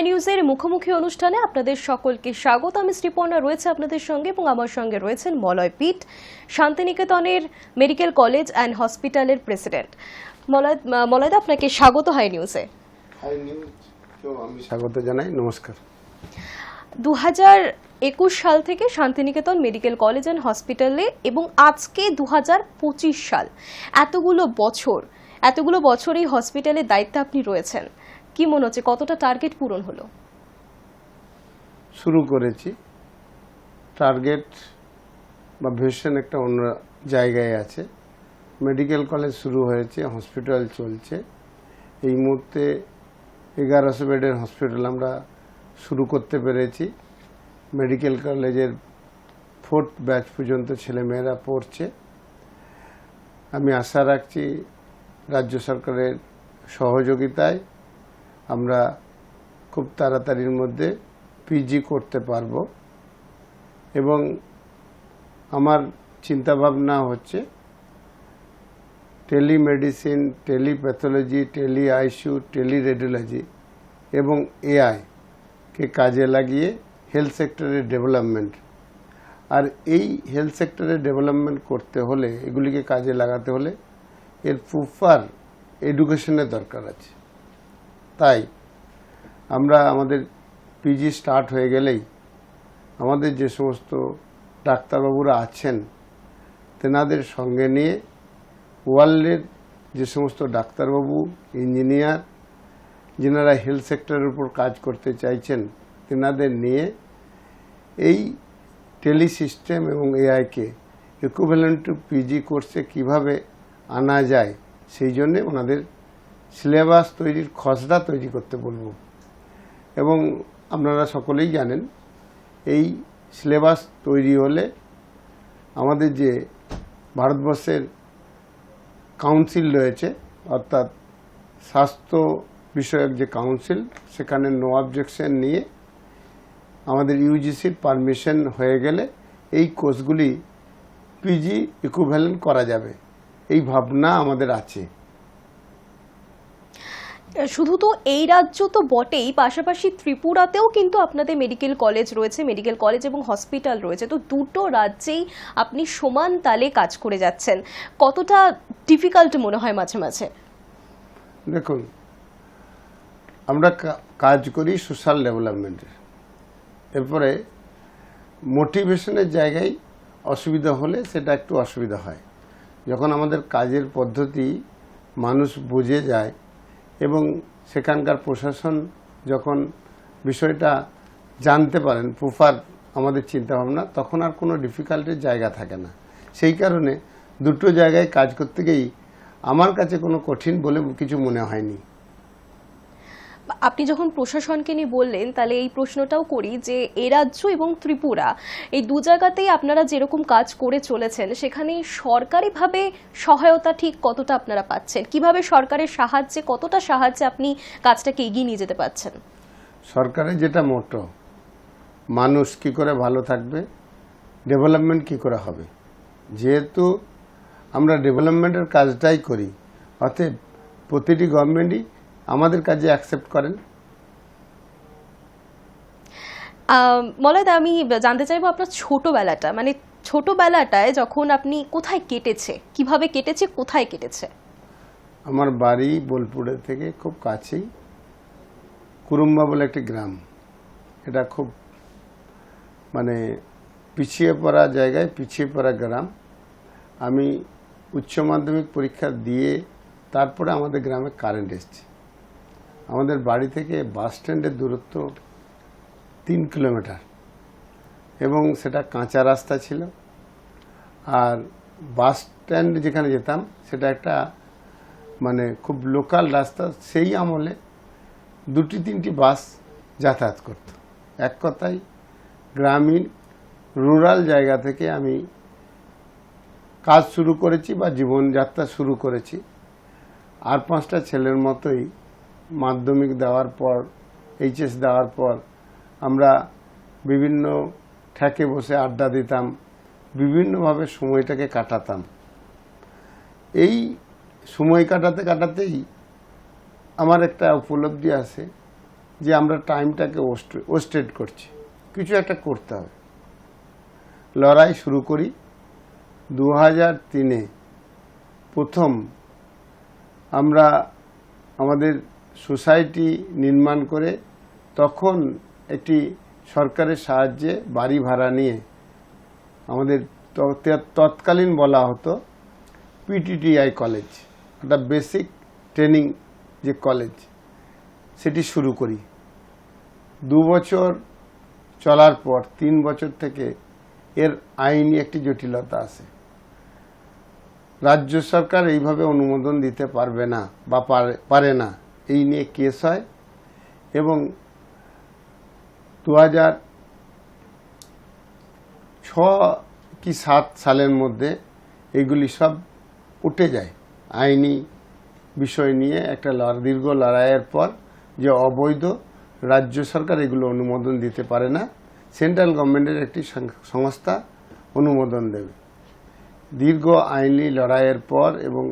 নিউজের মুখোমুখি অনুষ্ঠানে আপনাদের সকলকে স্বাগত। আমি শ্রীপর্ণা রয়েছে আপনাদের সঙ্গে এবং আমার সঙ্গে রয়েছেন মলয় পিট, শান্তিনিকেতনের মেডিকেল কলেজ অ্যান্ড হসপিটালের প্রেসিডেন্ট। মলয়দা, আপনাকে স্বাগত হাই নিউজে। হাই নিউজ আমি স্বাগত জানাই, নমস্কার। 2021 সাল থেকে শান্তিনিকেতন মেডিকেল কলেজ অ্যান্ড হসপিটালে এবং আজকে 2025 সাল, এতগুলো বছর এই হসপিটালের দায়িত্বে আপনি রয়েছেন। কি মনে হচ্ছে কতটা টার্গেট পূরণ হলো? শুরু করেছি, টার্গেট বা ভিশন একটা অন্য জায়গায় আছে। মেডিকেল কলেজ শুরু হয়েছে, হসপিটাল চলছে। এই মুহূর্তে 1100 বেডের হসপিটাল আমরা শুরু করতে পেরেছি। মেডিকেল কলেজের 4th ব্যাচ পর্যন্ত ছেলেমেয়েরা পড়ছে। আমি আশা রাখছি রাজ্য সরকারের সহযোগিতায় আমরা খুব তাড়াতাড়ির মধ্যে পিজি করতে পারব এবং আমার চিন্তাভাবনা হচ্ছে টেলিমেডিসিন, টেলিপ্যাথোলজি, টেলি আইসিইউ, টেলিরেডিওলজি এবং এআইকে কাজে লাগিয়ে হেলথ সেক্টরের ডেভেলপমেন্ট। আর এই হেলথ সেক্টরের ডেভেলপমেন্ট করতে হলে, এগুলিকে কাজে লাগাতে হলে এর প্রপার এডুকেশনের দরকার আছে। তাই আমরা আমাদের পিজি স্টার্ট হয়ে গেলেই আমাদের যে সমস্ত ডাক্তারবাবুরা আছেন তেনাদের সঙ্গে নিয়ে ওয়ার্ল্ডের যে সমস্ত ডাক্তারবাবু, ইঞ্জিনিয়ার যেনারা হেলথ সেক্টরের উপর কাজ করতে চাইছেন তেনাদের নিয়ে এই টেলি সিস্টেম এবং এআইকে ইকুইভ্যালেন্ট টু পিজি কোর্সে কিভাবে আনা যায় সেই জন্যে ওনাদের সিলেবাস তৈরির খসড়া তৈরি করতে বলব। এবং আপনারা সকলেই জানেন এই সিলেবাস তৈরি হলে আমাদের যে ভারতবর্ষের কাউন্সিল রয়েছে, অর্থাৎ স্বাস্থ্য বিষয়ক যে কাউন্সিল, সেখানে নো অবজেকশন নিয়ে আমাদের ইউজিসির পারমিশন হয়ে গেলে এই কোর্সগুলি পিজি ইকুইভ্যালেন্ট করা যাবে, এই ভাবনা আমাদের আছে। শুধু তো এই রাজ্য তো বটেই, পাশাপাশি ত্রিপুরাতেও কিন্তু আপনাদের মেডিকেল কলেজ রয়েছে, মেডিকেল কলেজ এবং হসপিটাল রয়েছে। তো দুটো রাজ্যেই আপনি সমান তালে কাজ করে যাচ্ছেন, কতটা ডিফিকাল্ট মনে হয় মাঝে মাঝে? দেখুন, আমরা কাজ করি সোশ্যাল ডেভেলপমেন্টের, এরপরে মোটিভেশনের জায়গায় অসুবিধা হলে সেটা একটু অসুবিধা হয়। যখন আমাদের কাজের পদ্ধতি মানুষ বুঝে যায় এবং সেখানকার প্রশাসন যখন বিষয়টা জানতে পারেন প্রপার আমাদের চিন্তাভাবনা, তখন আর কোনো ডিফিকাল্টির জায়গা থাকে না। সেই কারণে দুটো জায়গায় কাজ করতে গিয়েই আমার কাছে কোনো কঠিন বলে কিছু মনে হয়নি। আপনি যখন প্রশাসনকে নিয়ে বললেন, তাহলে এই প্রশ্নটাও করি যে এ রাজ্য এবং ত্রিপুরা এই দু জায়গাতেই আপনারা যেরকম কাজ করে চলেছেন, সেখানে সরকারিভাবে সহায়তা ঠিক কতটা আপনারা পাচ্ছেন? কিভাবে সরকারের সাহায্যে, কতটা সাহায্যে আপনি কাজটাকে এগিয়ে নিয়ে যেতে পারছেন? সরকারের যেটা মোটো, মানুষ কি করে ভালো থাকবে, ডেভেলপমেন্ট কি করে হবে, যেহেতু আমরা ডেভেলপমেন্টের কাজটাই করি, অতএব প্রতিটি গভর্নমেন্টই আমাদের কাজে অ্যাকসেপ্ট করেন। মলয়দা, আমি জানতে চাইবো আপনার ছোটবেলাটা, মানে ছোটবেলাটায় যখন আপনি কোথায় কেটেছে, কিভাবে কেটেছে, কোথায় কেটেছে? আমার বাড়ি বোলপুরের থেকে খুব কাছেই কুরুম্বা বলে একটি গ্রাম। এটা খুব মানে পিছিয়ে পড়া জায়গায়, পিছিয়ে পড়া গ্রাম। আমি উচ্চ মাধ্যমিক পরীক্ষা দিয়ে তারপরে আমাদের গ্রামে কারেন্ট এসছে। আমাদের বাড়ি থেকে বাস স্ট্যান্ডের দূরত্ব 3 কিলোমিটার এবং সেটা কাঁচা রাস্তা ছিল। আর বাস স্ট্যান্ড যেখানে যেতাম সেটা একটা মানে খুব লোকাল রাস্তা। সেই আমলে 2-3টি বাস যাতায়াত করত। এক কথায় গ্রামীণ রুরাল জায়গা থেকে আমি কাজ শুরু করেছি বা জীবনযাত্রা শুরু করেছি। আর 5টা ছেলের মতোই মাধ্যমিক দেওয়ার পর, এইচএস দেওয়ার পর আমরা বিভিন্ন ঠেকে বসে আড্ডা দিতাম, বিভিন্নভাবে সময়টাকে কাটাতাম। এই সময় কাটাতে কাটাতেই আমার একটা উপলব্ধি আসে যে আমরা টাইমটাকে ওয়েস্টেড করছি, কিছু একটা করতে হবে। লড়াই শুরু করি 2003-এ। প্রথম আমরা আমাদের সোসাইটি নির্মাণ করে তখন একটি সরকারের সাহায্যে বাড়ি ভাড়া নিয়ে আমাদের তৎকালীন বলা হতো পিটিটিআই কলেজ, একটা বেসিক ট্রেনিং যে কলেজ, সেটি শুরু করি। 2 বছর চলার পর 3 বছর থেকে এর আইনি একটি জটিলতা আছে। রাজ্য সরকার এইভাবে অনুমোদন দিতে পারবে না বা পারে না, এই নিয়ে কেস হয় এবং 2006 কি 7 সালের মধ্যে এগুলি সব উঠে যায়। আইনি বিষয় নিয়ে একটা দীর্ঘ লড়াইয়ের পর যে অবৈধ, রাজ্য সরকার এগুলো অনুমোদন দিতে পারে না, সেন্ট্রাল গভর্নমেন্টের একটি সংস্থা অনুমোদন দেবে। দীর্ঘ আইনি লড়াইয়ের পর এবং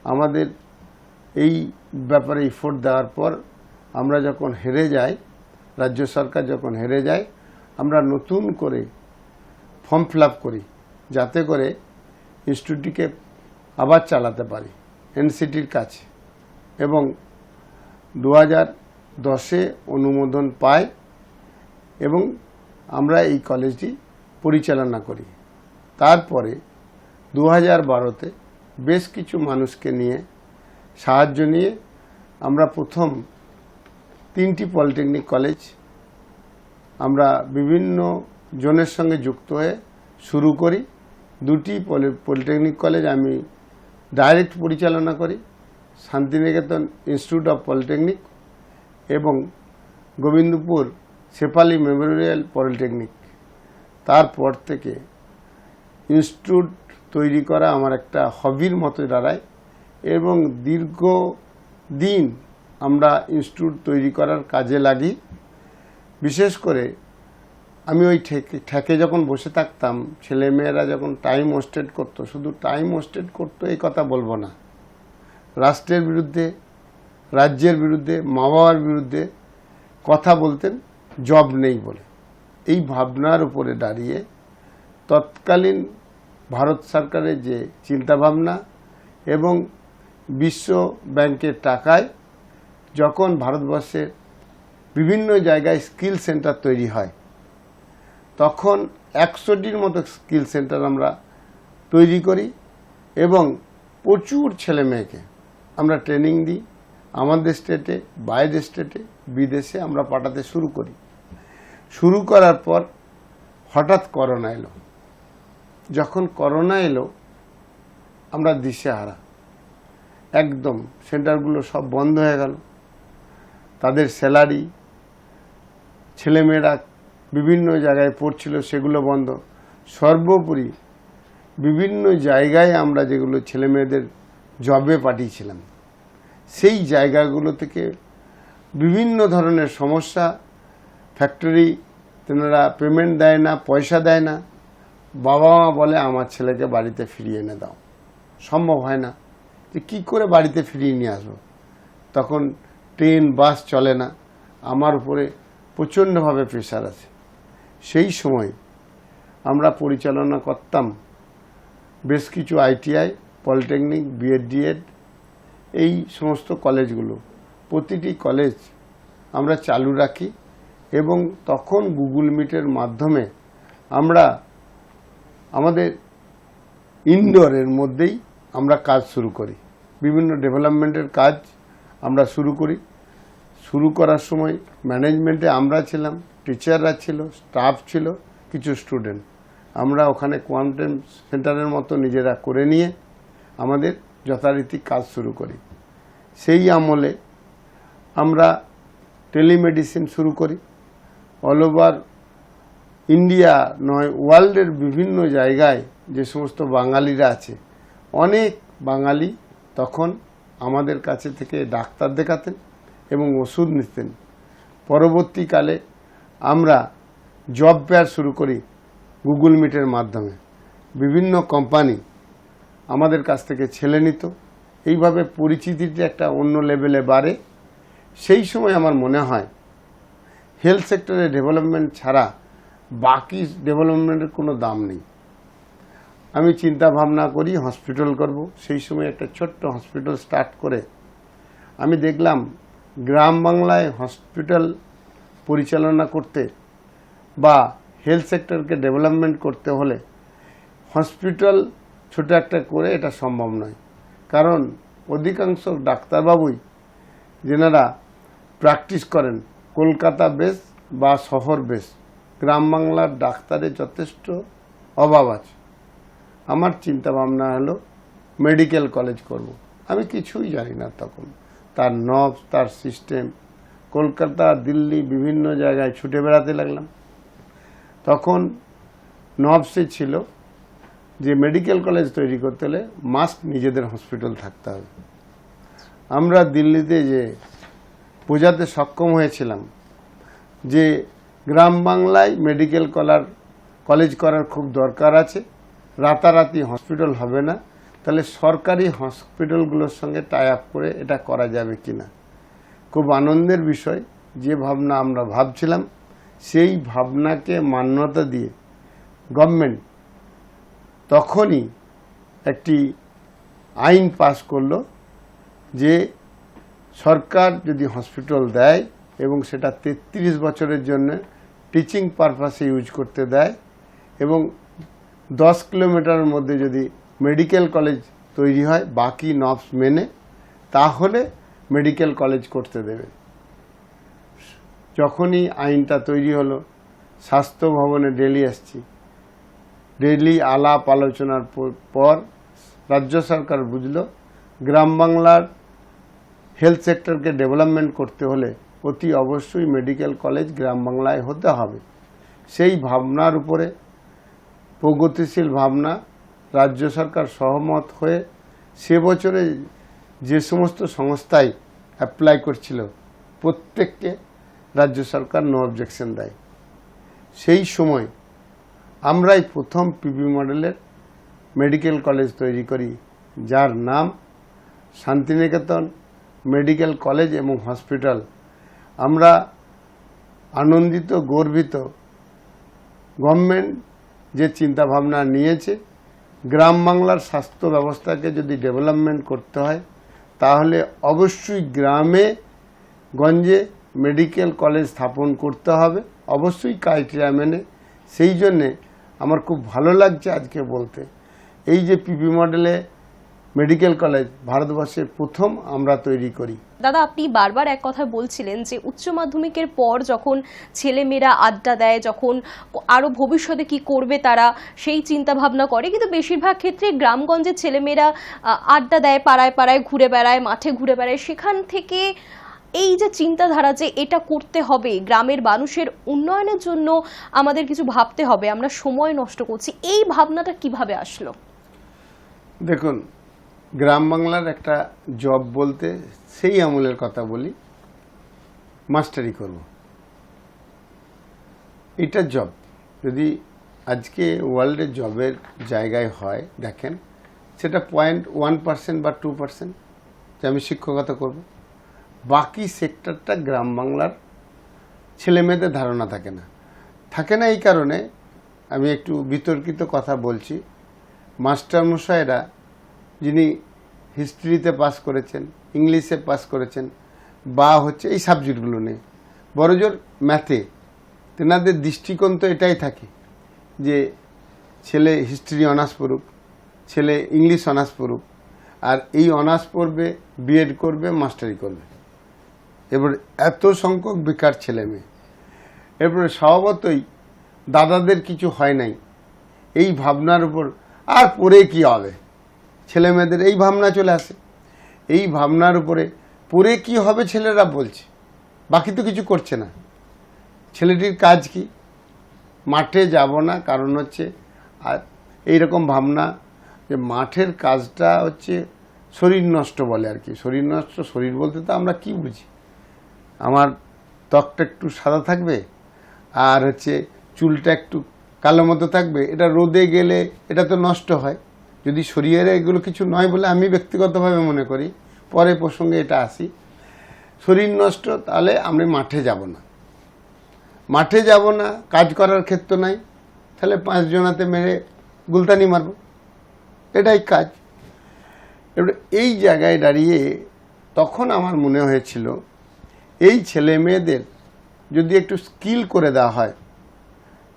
আমাদের এই ব্যাপারে এফোর্ট দেওয়ার পর আমরা যখন হেরে যাই, রাজ্য সরকার যখন হেরে যায়, আমরা নতুন করে ফর্ম ফিল আপ করি যাতে করে ইনস্টিটিউটটিকে আবার চালাতে পারি এনসিটির কাছে, এবং 2010-এ অনুমোদন পাই এবং আমরা এই কলেজটি পরিচালনা করি। তারপরে 2012-তে বেশ কিছু মানুষকে নিয়ে সাহায্য নিয়ে আমরা প্রথম 3টি পলিটেকনিক কলেজ আমরা বিভিন্ন জনের সঙ্গে যুক্ত হয়ে শুরু করি। 2টি পলিটেকনিক কলেজ আমি ডাইরেক্ট পরিচালনা করি, শান্তিনিকেতন ইনস্টিটিউট অফ পলিটেকনিক এবং গোবিন্দপুর শেফালি মেমোরিয়াল পলিটেকনিক। তারপর থেকে ইনস্টিটিউট তৈরি করা আমার একটা হবির মতো দাঁড়ায় এবং দীর্ঘদিন আমরা ইনস্টিটিউট তৈরি করার কাজে লাগি। বিশেষ করে আমি ওই ঠেকে যখন বসে থাকতাম, ছেলেমেয়েরা যখন টাইম ওয়েস্টেড করতো, শুধু টাইম ওয়েস্টেড করতো এই কথা বলবো না, রাষ্ট্রের বিরুদ্ধে, রাজ্যের বিরুদ্ধে, মা বাবার বিরুদ্ধে কথা বলতেন জব নেই বলে। এই ভাবনার উপরে দাঁড়িয়ে তৎকালীন ভারত সরকারের যে চিন্তাভাবনা এবং বিশ্ব ব্যাংকের টাকায় যখন ভারতবর্ষের বিভিন্ন জায়গায় স্কিল সেন্টার তৈরি হয়, তখন 100টির মতো স্কিল সেন্টার আমরা তৈরি করি এবং প্রচুর ছেলে মেয়েকে আমরা ট্রেনিং দিই। আমাদের স্টেটে, বাইরের স্টেটে, বিদেশে আমরা পাঠাতে শুরু করি। শুরু করার পর হঠাৎ করোনা এলো। যখন করোনা এলো আমরা দিশেহারা, একদম সেন্টারগুলো সব বন্ধ হয়ে গেল। তাদের স্যালারি, ছেলেমেয়েরা বিভিন্ন জায়গায় পড়ছিল সেগুলো বন্ধ। সর্বোপরি বিভিন্ন জায়গায় আমরা যেগুলো ছেলেমেয়েদের জবে পাঠিয়েছিলাম, সেই জায়গাগুলো থেকে বিভিন্ন ধরনের সমস্যা, ফ্যাক্টরি তেনারা পেমেন্ট দেয় না, পয়সা দেয় না। বাবা মা বলে আমার ছেলেকে বাড়িতে ফিরিয়ে এনে দাও, সম্ভব হয় না। যে কী করে বাড়িতে ফিরিয়ে নিয়ে আসবো? তখন ট্রেন বাস চলে না, আমার উপরে প্রচণ্ডভাবে প্রেশার আছে। সেই সময় আমরা পরিচালনা করতাম বেশ কিছু আইটিআই, পলিটেকনিক, বিএড, ডিএড, এই সমস্ত কলেজগুলো। প্রতিটি কলেজ আমরা চালু রাখি এবং তখন গুগল মিটের মাধ্যমে আমরা আমাদের ইনডোরের মধ্যেই আমরা কাজ শুরু করি। বিভিন্ন ডেভেলপমেন্টের কাজ আমরা শুরু করি। শুরু করার সময় ম্যানেজমেন্টে আমরা ছিলাম, টিচাররা ছিল, স্টাফ ছিল, কিছু স্টুডেন্ট। আমরা ওখানে কোয়ারেন্টাইন সেন্টারের মতো নিজেরা করে নিয়ে আমাদের যথারীতি কাজ শুরু করি। সেই আমলে আমরা টেলিমেডিসিন শুরু করি। অল ওভার ইন্ডিয়া নয়, ওয়ার্ল্ডের বিভিন্ন জায়গায় যে সমস্ত বাঙালিরা আছে, অনেক বাঙালি তখন আমাদের কাছে থেকে ডাক্তার দেখাতেন এবং ওষুধ নিতেন। পরবর্তীকালে আমরা জব ফেয়ার শুরু করি গুগল মিটের মাধ্যমে। বিভিন্ন কোম্পানি আমাদের কাছ থেকে ছেলে নিত। এইভাবে পরিচিতিটা একটা অন্য লেভেলে বাড়ে। সেই সময় আমার মনে হয় হেলথ সেক্টরের ডেভেলপমেন্ট ছাড়া বাকি ডেভেলপমেন্টের কোনো দাম নেই। আমি চিন্তা ভাবনা করি হসপিটাল করব, সেই সময় একটা ছোট্ট হসপিটাল স্টার্ট করে আমি দেখলাম গ্রাম বাংলায় হসপিটাল পরিচালনা করতে বা হেলথ সেক্টরকে ডেভেলপমেন্ট করতে হলে হসপিটাল ছোট একটা করে এটা সম্ভব নয়। কারণ অধিকাংশ ডাক্তারবাবুই যেনারা প্র্যাকটিস করেন কলকাতা বেস বা শহর বেস, গ্রাম বাংলার ডাক্তারের যথেষ্ট অভাব আছে। আমার চিন্তা ভাবনা হলো মেডিকেল কলেজ করব। আমি কিছুই জানি না তখন, তার নবস, তার সিস্টেম, কলকাতা দিল্লি বিভিন্ন জায়গায় ছুটে বেড়াতে লাগলাম। তখন নবসে ছিল যে মেডিকেল কলেজ তৈরি করতে হলে মাস্ট নিজেদের হসপিটাল থাকতে হবে। আমরা দিল্লিতে যে বোঝাতে সক্ষম হয়েছিলাম যে গ্রাম বাংলায় মেডিকেল কলেজ করার খুব দরকার আছে, রাতারাতি হসপিটাল হবে না, তাহলে সরকারি হসপিটালগুলোর সঙ্গে টাই আপ করে এটা করা যাবে কিনা। খুব আনন্দের বিষয়, যে ভাবনা আমরা ভাবছিলাম সেই ভাবনাকে মান্যতা দিয়ে গভর্নমেন্ট তখনই একটি আইন পাস করলো যে সরকার যদি হসপিটাল দেয় এবং সেটা 33 বছরের জন্য টিচিং পারপাসে ইউজ করতে দেয় এবং 10 কিলোমিটারের মধ্যে যদি মেডিকেল কলেজ তৈরি হয় বাকি নবস মেনে, তাহলে মেডিকেল কলেজ করতে দেবে। যখনই আইনটা তৈরি হলো, স্বাস্থ্য ভবনে ডেলি আসছি, ডেলি আলাপ আলোচনার পর রাজ্য সরকার বুঝলো গ্রাম বাংলার হেলথ সেক্টরকে ডেভেলপমেন্ট করতে হলে অতি অবশ্যই মেডিকেল কলেজ গ্রাম বাংলায় হতে হবে। সেই ভাবনার উপরে প্রগতিশীল ভাবনা, রাজ্য সরকার সহমত হয়ে সে বছরে যে সমস্ত সংস্থায় অ্যাপ্লাই করছিল প্রত্যেককে রাজ্য সরকার নো অবজেকশন দেয়। সেই সময় আমরাই প্রথম পিপি মডেলের মেডিকেল কলেজ তৈরি করি, যার নাম শান্তিনিকেতন মেডিকেল কলেজ এবং হসপিটাল। আমরা আনন্দিত, গর্বিত, গভর্নমেন্ট যে চিন্তা ভাবনা নিয়েছে গ্রাম বাংলার স্বাস্থ্য ব্যবস্থাকে যদি ডেভেলপমেন্ট করতে হয় তাহলে অবশ্যই গ্রামে গঞ্জে মেডিকেল কলেজ স্থাপন করতে হবে, অবশ্যই ক্রাইটেরিয়া মেনে। সেই জন্যে আমার খুব ভালো লাগছে আজকে বলতে, এই যে পিপি মডেলে মেডিকেল কলেজ ভারতবর্ষের প্রথম আমরা তৈরি করি। দাদা, আপনি বারবার এক কথা বলছিলেন যে উচ্চ মাধ্যমিকের পর যখন ছেলেমেয়েরা আড্ডা দেয়, যখন আরো ভবিষ্যতে কি করবে তারা সেই চিন্তা ভাবনা করে, কিন্তু বেশিরভাগ ক্ষেত্রে গ্রামগঞ্জের ছেলেমেয়েরা আড্ডা দেয়, পাড়ায় পাড়ায় ঘুরে বেড়ায়, মাঠে ঘুরে বেড়ায়। সেখান থেকে এই যে চিন্তাধারা যে এটা করতে হবে, গ্রামের মানুষের উন্নয়নের জন্য আমাদের কিছু ভাবতে হবে, আমরা সময় নষ্ট করছি, এই ভাবনাটা কিভাবে আসলো? দেখুন, গ্রাম বাংলার একটা জব বলতে সেই আমলের কথা বলি, মাস্টারি করব, এটা জব। যদি আজকে ওয়ার্ল্ডের জবের জায়গায় হয় দেখেন, সেটা 0.1% বা 2% যে আমি শিক্ষকতা করব, বাকি সেক্টরটা গ্রাম বাংলার ছেলেমেয়েদের ধারণা থাকে না। এই কারণে আমি একটু বিতর্কিত কথা বলছি। মাস্টারমশাইরা যিনি হিস্ট্রিতে পাস করেছেন, ইংলিশে পাস করেছেন বা হচ্ছে এই সাবজেক্টগুলো নেই, বড়জোর ম্যাথে, তেনাদের দৃষ্টিকোণ তো এটাই থাকে যে ছেলে হিস্ট্রি অনার্স পড়ুক, ছেলে ইংলিশ অনার্স পড়ুক, আর এই অনার্স পড়বে, বিএড করবে, মাস্টারি করবে। এবারে এত সংখ্যক বেকার ছেলে মেয়ে, এরপরে স্বভাবতই দাদাদের কিছু হয় নাই এই ভাবনার উপর, আর পড়ে কি হবে, ছেলে মেয়েদের এই ভাবনা চলে আসে। এই ভাবনার উপরে পড়ে কি হবে ছেলেরা বলছে, বাকি তো কিছু করছে না। ছেলেটির কাজ কি? মাঠে যাব না, কারণ হচ্ছে আর এইরকম ভাবনা যে মাঠের কাজটা হচ্ছে শরীর নষ্ট বলে আর কি। শরীর নষ্ট, শরীর বলতে তো আমরা কি বুঝি? আমার ত্বকটা একটু সাদা থাকবে আর হচ্ছে চুলটা একটু কালো মতো থাকবে, এটা রোদে গেলে এটা তো নষ্ট হয়। যদি শরীরে এগুলো কিছু নয় বলে আমি ব্যক্তিগতভাবে মনে করি, পরে প্রসঙ্গে এটা আসি, শরীর নষ্ট, তাহলে আমি মাঠে যাব না। মাঠে যাব না, কাজ করার ক্ষেত্র নাই, তাহলে 5 জনাতে মেরে গুলতানি মারব, এটাই কাজ। এবার এই জায়গায় দাঁড়িয়ে তখন আমার মনে হয়েছিল এই ছেলে মেয়েদের যদি একটু স্কিল করে দেওয়া হয়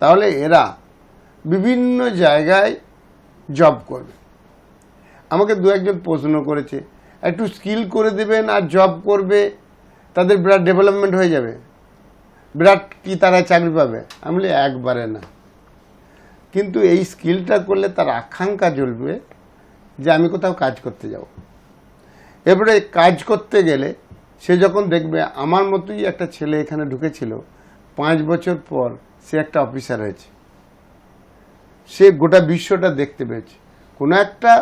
তাহলে এরা বিভিন্ন জায়গায় জব করবে। আমাকে দু একজন প্রশ্ন করেছে, একটু স্কিল করে দেবেন আর জব করবে, তাদের বিরাট ডেভেলপমেন্ট হয়ে যাবে, বিরাট কি তারা চাকরি পাবে? আমি বলি একবারে না। কিন্তু এই স্কিলটা করলে তার আকাঙ্ক্ষা জ্বলবে যে আমি কোথাও কাজ করতে যাব। এবারে কাজ করতে গেলে সে যখন দেখবে আমার মতোই একটা ছেলে এখানে ঢুকেছিল, 5 বছর পর সে একটা অফিসার হয়েছে, সে গোটা বিশ্বটা দেখতে পেয়েছে। কোনো একটা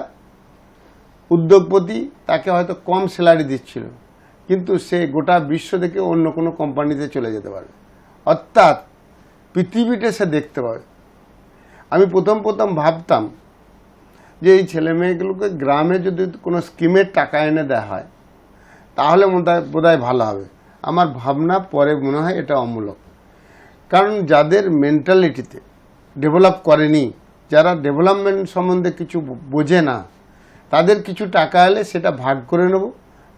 উদ্যোগপতি তাকে হয়তো কম স্যালারি দিচ্ছিল, কিন্তু সে গোটা বিশ্ব থেকে অন্য কোনো কোম্পানিতে চলে যেতে পারবে, অর্থাৎ পৃথিবীটা সে দেখতে পাবে। আমি প্রথম ভাবতাম যে এই ছেলে মেয়েগুলোকে গ্রামে যদি কোনো স্কিমের টাকা এনে দেওয়া হয় তাহলে বোধহয় ভালো হবে। আমার ভাবনা পরে মনে হয় এটা অমূলক। কারণ যাদের মেন্টালিটিতে ডেভেলপ করেনি, যারা ডেভেলপমেন্ট সম্বন্ধে কিছু বোঝে না, তাদের কিছু টাকা এলে সেটা ভাগ করে নেব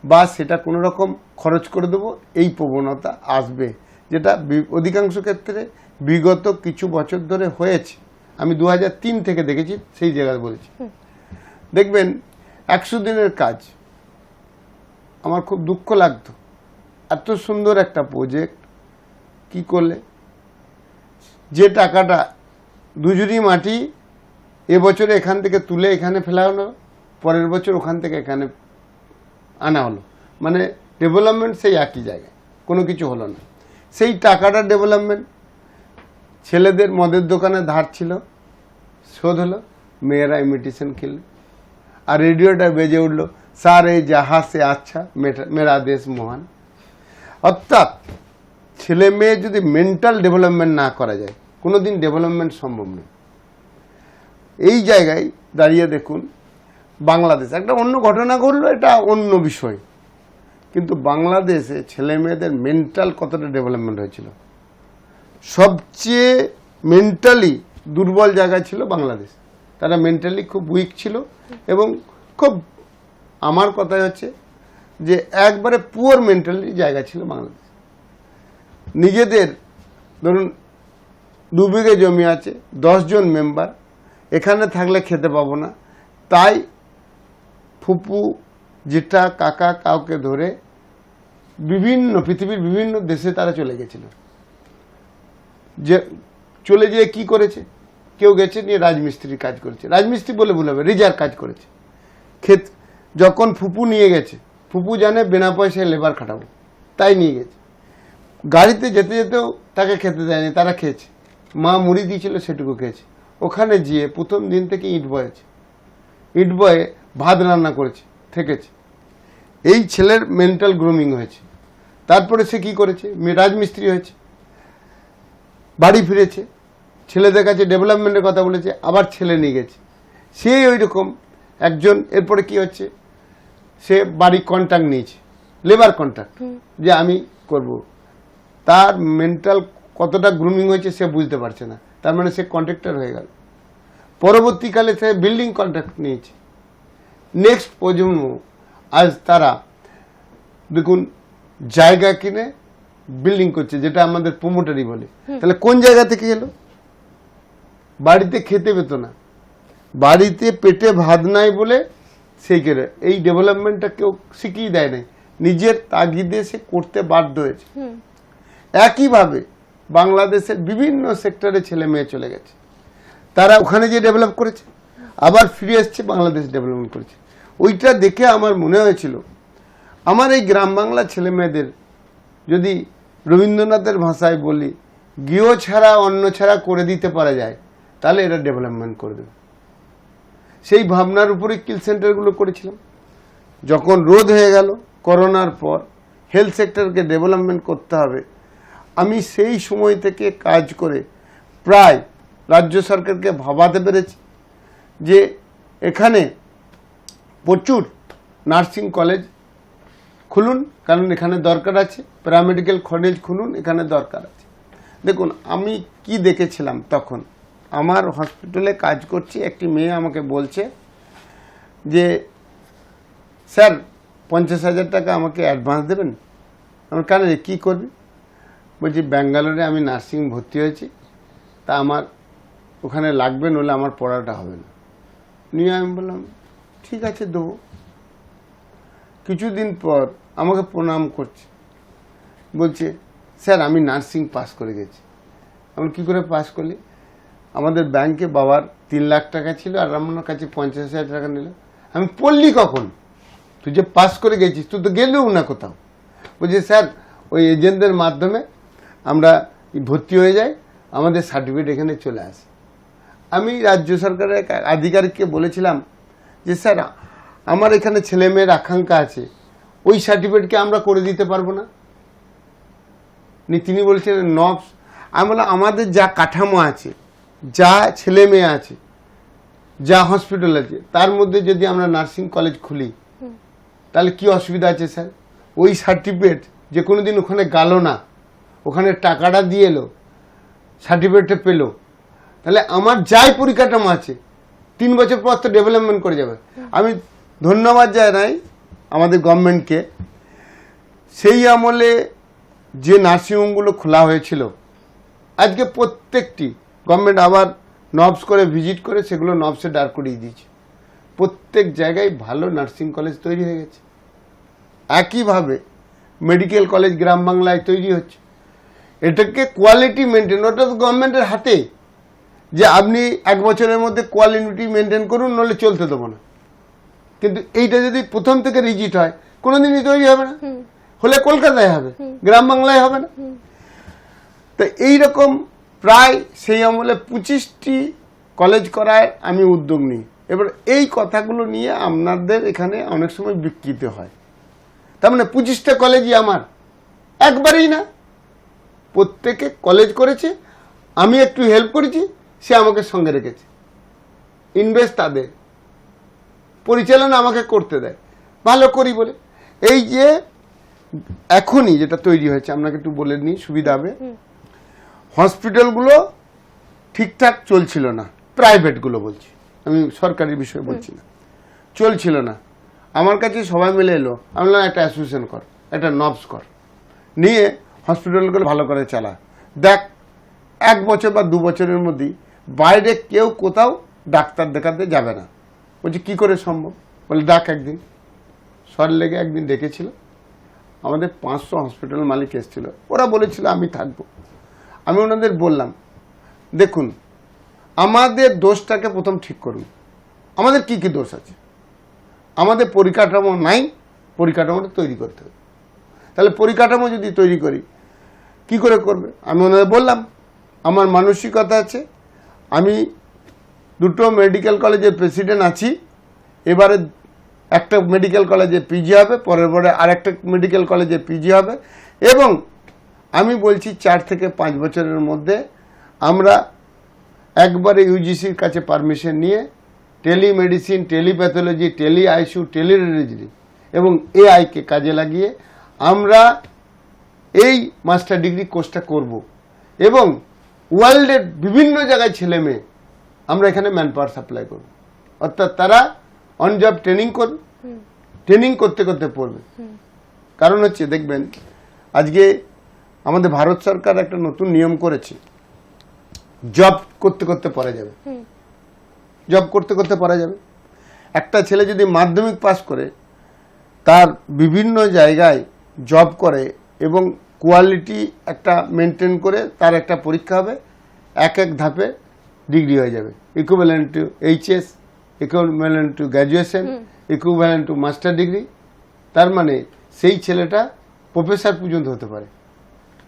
বা সেটা কোনো রকম খরচ করে দেবো, এই প্রবণতা আসবে, যেটা অধিকাংশ ক্ষেত্রে বিগত কিছু বছর ধরে হয়েছে। আমি 2003 থেকে দেখেছি, সেই জায়গায় বলেছি। দেখবেন 100 দিনের কাজ, আমার খুব দুঃখ লাগতো, এত সুন্দর একটা প্রজেক্ট কি করলে, যে টাকাটা 2 ঝুড়ি মাটি এবছরে এখান থেকে তুলে এখানে ফেলা হলো, পরের বছর ওখান থেকে এখানে আনা হলো, মানে ডেভেলপমেন্ট সেই একই জায়গায়, কোনো কিছু হলো না। সেই টাকাটা ডেভেলপমেন্ট। ছেলেদের মদের দোকানে ধার ছিল, শোধ হলো, মেয়েরা ইমিটেশন খেলল, আর রেডিওটা বেজে উঠলো, সারে জাহা সে আচ্ছা মেরা দেশ মহান। অর্থাৎ ছেলে মেয়ে যদি মেন্টাল ডেভেলপমেন্ট না করা যায়, কোনোদিন ডেভেলপমেন্ট সম্ভব নয়। এই জায়গায় দাঁড়িয়ে দেখুন বাংলাদেশ, একটা অন্য ঘটনা ঘটলো, এটা অন্য বিষয়, কিন্তু বাংলাদেশে ছেলে মেয়েদের মেন্টাল কতটা ডেভেলপমেন্ট হয়েছিল। সবচেয়ে মেন্টালি দুর্বল জায়গা ছিল বাংলাদেশ, তারা মেন্টালি খুব উইক ছিল এবং খুব, আমার কথাই হচ্ছে যে একবারে পুয়ার মেন্টালি জায়গা ছিল বাংলাদেশ। নিজেদের ধরুন 2 বিঘে জমি আছে, 10 জন মেম্বার, এখানে থাকলে খেতে পাবো না, তাই ফুপু জেঠা কাকা কাউকে ধরে পৃথিবীর বিভিন্ন দেশে তারা চলে গেছিল। যে চলে যেয়ে কি করেছে, কেউ গেছে নিয়ে রাজমিস্ত্রির কাজ করেছে, রাজমিস্ত্রি বলে ভুল হবে, রিজার কাজ করেছে। যখন ফুপু নিয়ে গেছে, ফুপু জানে বিনা পয়সায় লেবার খাটাবো, তাই নিয়ে গেছে। গাড়িতে যেতে যেতেও তাকে খেতে দেয়নি, তারা খেয়েছে, মা মুড়ি দিয়েছিল সেটুকু খেয়েছে। ওখানে গিয়ে প্রথম দিন থেকে ইট বয়ে ভাত রান্না করেছে, থেকেছে। এই ছেলের মেন্টাল গ্রুমিং হয়েছে। তারপরে সে কি করেছে, রাজমিস্ত্রি হয়েছে, বাড়ি ফিরেছে, ছেলেদের কাছে ডেভেলপমেন্টের কথা বলেছে, আবার ছেলে নিয়ে গেছে, সে ওই রকম একজন। এরপরে কি হচ্ছে, সে বাড়ি কন্ট্রাক্ট নিয়েছে, লেবার কন্ট্রাক্ট, যে আমি করব। তার মেন্টাল কতটা গ্রুমিং হয়েছে সে বুঝতে পারছে না, তার মানে সে কন্ট্রাক্টর হয়ে গেল। পরবর্তীকালে সে বিল্ডিং কন্ট্রাক্ট নিয়েছে। নেক্সট প্রজন্ম আজ তারা দেখুন জায়গা কিনে বিল্ডিং করছে, যেটা আমাদের প্রমোটারি বলে। তাহলে কোন জায়গা থেকে এলো? বাড়িতে খেতে পেত না, বাড়িতে পেটে ভাত নাই বলে সেই করে এই ডেভেলপমেন্টটা কেউ শিখিয়ে দেয় নাই, নিজের তাগিদে সে করতে বাধ্য হয়েছে। একইভাবে বাংলাদেশের বিভিন্ন সেক্টরে ছেলে মেয়ে চলে গেছে, তারা ওখানে যে ডেভেলপ করেছে, আবার ফিরে এসছে, বাংলাদেশ ডেভেলপমেন্ট করেছে। ওইটা দেখে আমার মনে হয়েছিল আমার এই গ্রাম বাংলা ছেলে মেয়েদের যদি রবীন্দ্রনাথের ভাষায় বলি, গৃহ ছাড়া অন্য ছাড়া করে দিতে পারা যায়, তাহলে এরা ডেভেলপমেন্ট করে দেবে। সেই ভাবনার উপরে স্কিল সেন্টারগুলো করেছিলাম। যখন রোধ হয়ে গেল করোনার পর, হেলথ সেক্টরকে ডেভেলপমেন্ট করতে হবে, আমি সেই সময় থেকে কাজ করে প্রায় রাজ্য সরকারকে ভাবাতে পেরেছি যে এখানে প্রচুর নার্সিং কলেজ খুলুন, কারণ এখানে দরকার আছে, প্যারামেডিক্যাল কলেজ খুলুন, এখানে দরকার আছে। দেখুন আমি কি দেখেছিলাম তখন, আমার হসপিটালে কাজ করছি, একটি মেয়ে আমাকে বলছে যে স্যার 50,000 টাকা আমাকে অ্যাডভান্স দেবেন। আমার কেন রে, কী করবি? বলছি ব্যাঙ্গালোরে আমি নার্সিং ভর্তি হয়েছি, তা আমার ওখানে লাগবে, নইলে আমার পড়াটা হবে না। নিয়ে আমি বললাম ঠিক আছে দেবো। কিছুদিন পর আমাকে প্রণাম করছে, বলছে স্যার আমি নার্সিং পাস করে গেছি। আমি কী করে পাস করলি? আমাদের ব্যাংকে বাবার 3 লাখ টাকা ছিল আর আমার কাছে 50,000 টাকা নিল। আমি পড়লি কখন? তুই যে পাস করে গেছিস, তুই তো গেলেও না কোথাও। বলছি স্যার ওই এজেন্টদের মাধ্যমে আমরা ভর্তি হয়ে যাই, আমাদের সার্টিফিকেট এখানে চলে আসে। আমি রাজ্য সরকারের এক আধিকারিককে বলেছিলাম যে স্যার আমার এখানে ছেলে মেয়ের আকাঙ্ক্ষা আছে, ওই সার্টিফিকেটকে আমরা করে দিতে পারবো না। তিনি বলছিলেন নবস। আমি বললাম আমাদের যা কাঠামো আছে, যা ছেলে মেয়ে আছে, যা হসপিটাল আছে, তার মধ্যে যদি আমরা নার্সিং কলেজ খুলি তাহলে কি অসুবিধা আছে স্যার? ওই সার্টিফিকেট যে কোনো দিন ওখানে গেল না, ওখানে টাকাটা দিয়ে এলো, সার্টিফিকেটটা পেলো, তাহলে আমার যাই পরিকাঠামো আছে 3 বছর পর তো ডেভেলপমেন্ট করে যাবে। আমি ধন্যবাদ জানাই আমাদের গভর্নমেন্টকে, সেই আমলে যে নার্সিংহোমগুলো খোলা হয়েছিল আজকে প্রত্যেকটি গভর্নমেন্ট আবার নবস করে ভিজিট করে সেগুলো নবসে দাঁড় করিয়ে দিয়েছে। প্রত্যেক জায়গায় ভালো নার্সিং কলেজ তৈরি হয়ে গেছে। একইভাবে মেডিকেল কলেজ গ্রাম বাংলায় তৈরি হচ্ছে। এটাকে কোয়ালিটি মেনটেন, ওটা তো গভর্নমেন্টের হাতে, যে আপনি 1 বছরের মধ্যে কোয়ালিটি মেনটেন করুন, নইলে চলতে দেবো না। কিন্তু এইটা যদি প্রথম থেকে রিজিট হয় কোনোদিনই তৈরি হবে না। হলে কলকাতায় হবে, গ্রাম বাংলায় হবে না। তো এইরকম প্রায় সেই আমলে 25টি কলেজ করার আমি উদ্যোগ নিই। এবার এই কথাগুলো নিয়ে আপনাদের এখানে অনেক সময় বিকৃত হয়। তার মানে 25টা কলেজই আমার, একবারেই না, প্রত্যেকে কলেজ করেছে, আমি একটু হেল্প করেছি, সে আমাকে সঙ্গে রেখেছে। ইনভেস্ট তাদের, পরিচালনা আমাকে করতে দেয়, ভালো করি বলে। এই যে এখনই যেটা তৈরি হয়েছে, আপনাকে একটু বলে নিই সুবিধা হবে। হসপিটালগুলো ঠিকঠাক চলছিল না, প্রাইভেটগুলো বলছি, আমি সরকারি বিষয়ে বলছি না, চলছিল না। আমার কাছে সবাই মিলে এলো, আমি বললাম একটা অ্যাসোসিয়েশন কর, একটা নবস কর, নিয়ে হসপিটালগুলো ভালো করে চালা। দেখ 1 বছর বা 2 বছরের মধ্যেই বাইরে কেউ কোথাও ডাক্তার দেখাতে যাবে না। বলছি কী করে সম্ভব? বলে ডাক একদিন। সল্টলেকে একদিন ডেকেছিল, আমাদের 500 হসপিটাল মালিক এসেছিল, ওরা বলেছিল আমি থাকবো। আমি ওনাদের বললাম দেখুন আমাদের দোষটাকে প্রথম ঠিক করুন, আমাদের কি কি দোষ আছে। আমাদের পরিকাঠামো নাই, পরিকাঠামোটা তৈরি করতে হবে। তাহলে পরিকাঠামো যদি তৈরি করি কি করে করবে? আমি ওনাদের বললাম আমার মানসিকতা আছে, আমি 2টো মেডিকেল কলেজের প্রেসিডেন্ট আছি, এবারে একটা মেডিকেল কলেজে পিজি হবে, পরের পরে আরেকটা মেডিকেল কলেজে পিজি হবে, এবং আমি বলছি 4 থেকে 5 বছরের মধ্যে আমরা একবারে ইউজিসির কাছে পারমিশন নিয়ে টেলিমেডিসিন, টেলিপ্যাথোলজি, টেলি আইসিইউ, টেলিরেডিওলজি এবং এআইকে কাজে লাগিয়ে আমরা এই মাস্টার ডিগ্রি কোর্সটা করব, এবং ওয়ার্ল্ডের বিভিন্ন জায়গায় ছেলে মেয়ে আমরা এখানে ম্যান পাওয়ার সাপ্লাই করব। অর্থাৎ তারা অন জব ট্রেনিং করবে, ট্রেনিং করতে করতে পড়বে। কারণ হচ্ছে দেখবেন আজকে আমাদের ভারত সরকার একটা নতুন নিয়ম করেছে, জব করতে করতে পড়া যাবে, জব করতে করতে পড়া যাবে। একটা ছেলে যদি মাধ্যমিক পাস করে তার বিভিন্ন জায়গায় জব করে এবং কোয়ালিটি একটা মেনটেন করে তার একটা পরীক্ষা হবে, এক ধাপে ডিগ্রি হয়ে যাবে, equivalent to HS, equivalent to graduation, equivalent to master degree. তার মানে সেই ছেলেটা প্রফেসর পর্যন্ত হতে পারে,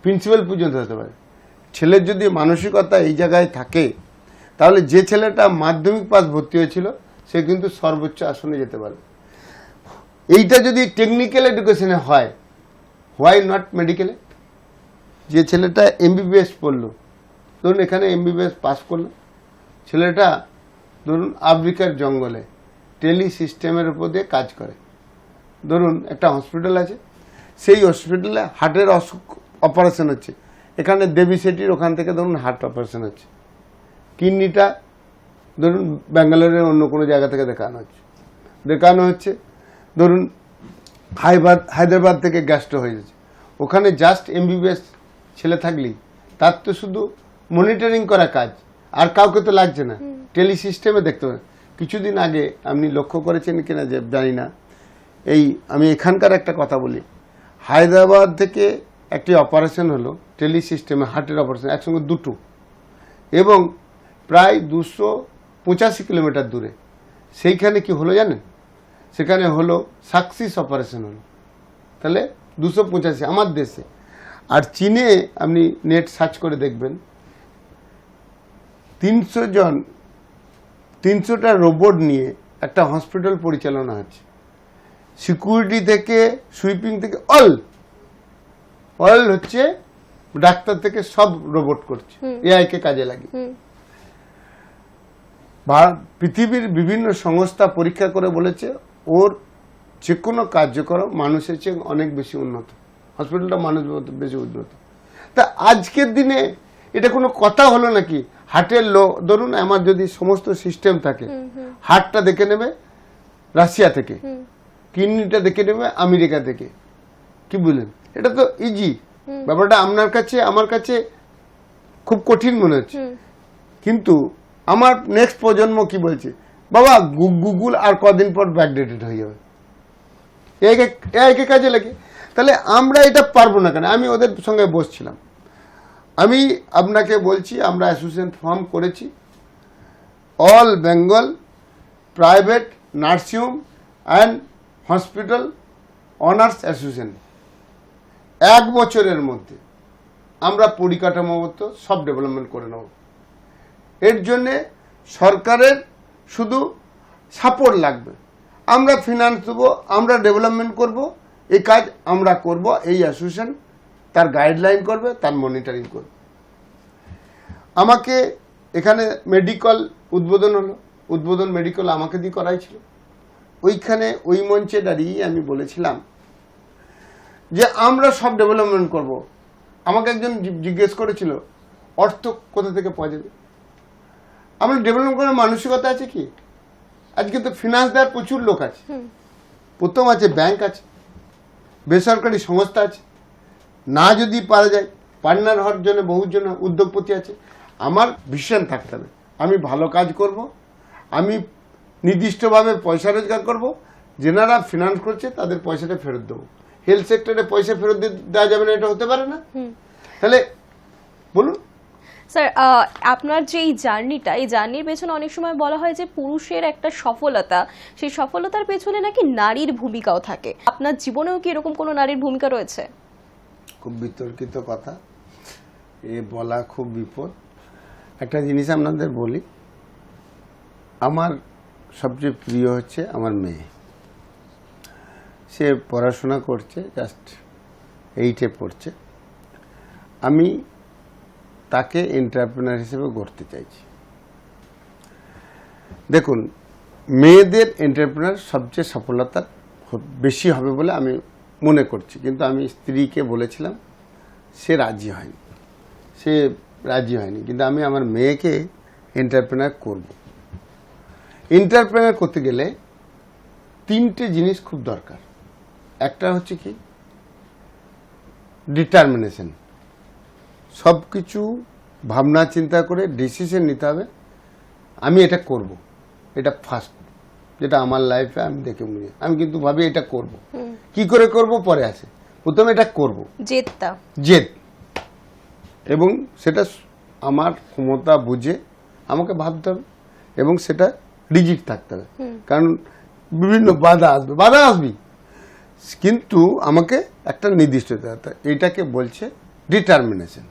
প্রিন্সিপাল পর্যন্ত হতে পারে। ছেলের যদি মানসিকতা এই জায়গায় থাকে তাহলে যে ছেলেটা মাধ্যমিক পাস ভর্তি হয়েছিল সে কিন্তু সর্বোচ্চ আসনে যেতে পারবে। এইটা যদি টেকনিক্যাল এডুকেশনে হয়, হোয়াই নট মেডিকেলে? যে ছেলেটা এমবিবিএস পড়লো, ধরুন এখানে এমবিবিএস পাস করলো, ছেলেটা ধরুন আফ্রিকার জঙ্গলে টেলি সিস্টেমের উপর দিয়ে কাজ করে। ধরুন একটা হসপিটাল আছে, সেই হসপিটালে হার্টের অপারেশন হচ্ছে, এখানে দেবী সেটির ওখান থেকে ধরুন হার্ট অপারেশন হচ্ছে, কিডনিটা ধরুন ব্যাঙ্গালোরের অন্য কোনো জায়গা থেকে দেখানো হচ্ছে, ধরুন হায়দ্রাবাদ থেকে গ্যাস্ট্রো হয়ে যাচ্ছে, ওখানে জাস্ট এমবিবিএস ছেলে থাকলেই তার তো শুধু মনিটরিং করা কাজ, আর কাউকে তো লাগছে না, টেলি সিস্টেমে দেখতে হবে। কিছুদিন আগে আপনি লক্ষ্য করেছেন কিনা যে জানি না, আমি এখানকার একটা কথা বলি, হায়দ্রাবাদ থেকে একটি অপারেশন হলো টেলি সিস্টেমে, হার্টের অপারেশন একসঙ্গে দুটো, এবং প্রায় 285 কিলোমিটার দূরে। সেইখানে কি হলো জানেন, সেখানে হলো সাকসিস অপারেশন হলো, তাহলে 285 আমার দেশে। আর চীনে আপনি নেট সার্চ করে দেখবেন 300টা রোবট নিয়ে একটা হসপিটাল পরিচালনা হচ্ছে, সিকিউরিটি থেকে সুইপিং থেকে অল হচ্ছে, ডাক্তার থেকে সব রোবট করছে, এআই কে কাজে লাগিয়ে। পৃথিবীর বিভিন্ন সংস্থা পরীক্ষা করে বলেছে ওর যে কোনো কার্যক্রম মানুষের চেয়ে অনেক বেশি উন্নত, হসপিটালটা মানুষ বেশি উন্নত। তা আজকের দিনে এটা কোনো কথা হলো নাকি? হার্টের ধরুন আমার যদি সমস্ত সিস্টেম থাকে, হার্টটা দেখে নেবে রাশিয়া থেকে, কিডনিটা দেখে নেবে আমেরিকা থেকে, কি বললেন? এটা তো ইজি ব্যাপারটা, আপনার কাছে আমার কাছে খুব কঠিন মনে হচ্ছে, কিন্তু আমার নেক্সট প্রজন্ম কি বলছে, বাবা গুগল আর কদিন পর ব্যাকডেটেড হয়ে যাবে, এআইকে কাজে লাগে। তাহলে আমরা এটা পারবো না কেন? আমি ওদের সঙ্গে বসছিলাম, আমি আপনাকে বলছি আমরা অ্যাসোসিয়েশন ফর্ম করেছি, all Bengal private nursing home and hospital honours association. 1 বছরের মধ্যে আমরা পরিকাঠামোগত সব ডেভেলপমেন্ট করে নেব। এর জন্যে সরকারের শুধু সাপোর্ট লাগবে, আমরা ফিনান্স দেবো, আমরা ডেভেলপমেন্ট করব, এই কাজ আমরা করব, এই অ্যাসোসিয়েশন তার গাইডলাইন করবে, তার মনিটরিং করবে। আমাকে এখানে মেডিকেল উদ্বোধন হলো, উদ্বোধন মেডিকেল আমাকে দিয়ে করাই ছিল, ওইখানে ওই মঞ্চে দাঁড়িয়ে আমি বলেছিলাম যে আমরা সব ডেভেলপমেন্ট করব। আমাকে একজন জিজ্ঞেস করেছিল অর্থ কোথা থেকে পাওয়া যাবে। আমরা ডেভেলপমেন্ট করার মানসিকতা আছে কি? আজকে তো ফিনান্স দেওয়ার প্রচুর লোক আছে, প্রথম আছে ব্যাংক আছে, বেসরকারি সংস্থা আছে, না যদি পারা যায় পার্টনার হওয়ার জন্য বহুজন উদ্যোগপতি আছে। আমার ভিশন থাকতে হবে, আমি ভালো কাজ করব, আমি নির্দিষ্টভাবে পয়সা রোজগার করব, যেনারা ফিনান্স করছে তাদের পয়সাটা ফেরত দেবো। হেলথ সেক্টরে পয়সা ফেরত দেওয়া যাবে না, এটা হতে পারে না। তাহলে বলুন স্যার, আপনার যে এই জার্নিটা, এই জার্নির পেছনে অনেক সময় বলা হয় যে পুরুষের একটা সফলতা, সেই সফলতার পেছনে নাকি নারীর ভূমিকাও থাকে। আপনার জীবনেও কি এরকম কোনো নারীর ভূমিকা রয়েছে? খুব বিতর্কিত কথা, এ বলা খুব বিপদ। একটা জিনিস আপনাদের বলি, আমার সবচেয়ে প্রিয় হচ্ছে আমার মেয়ে। সে পড়াশোনা করছে, জাস্ট 8-এ পড়ছে। আমি তাকে এন্টারপ্রেনার হিসেবে গড়তে চাইছি। দেখুন, মেয়েদের এন্টারপ্রেনার সবচেয়ে সফলতা বেশি হবে বলে আমি মনে করছি, কিন্তু আমি স্ত্রীকে বলেছিলাম, সে রাজি হয়নি, কিন্তু আমি আমার মেয়েকে এন্টারপ্রেনার করব। এন্টারপ্রেনার করতে গেলে 3টে জিনিস খুব দরকার। একটা হচ্ছে কি, ডিটারমিনেশন, সব কিছু ভাবনা চিন্তা করে ডিসিশন নিতে হবে, আমি এটা করব, এটা ফার্স্ট, যেটা আমার লাইফে আমি দেখে মনে, আমি কিন্তু ভাবি এটা করব, কি করে করব পরে আসে, প্রথমে এটা করব, জেদ, এবং সেটা আমার ক্ষমতা বুঝে আমাকে ভাবতে হবে, এবং সেটা রিজিড থাকতে হবে, কারণ বিভিন্ন বাধা আসবে, কিন্তু আমাকে একটা নির্দিষ্ট, এটাকে বলছে ডিটারমিনেশন।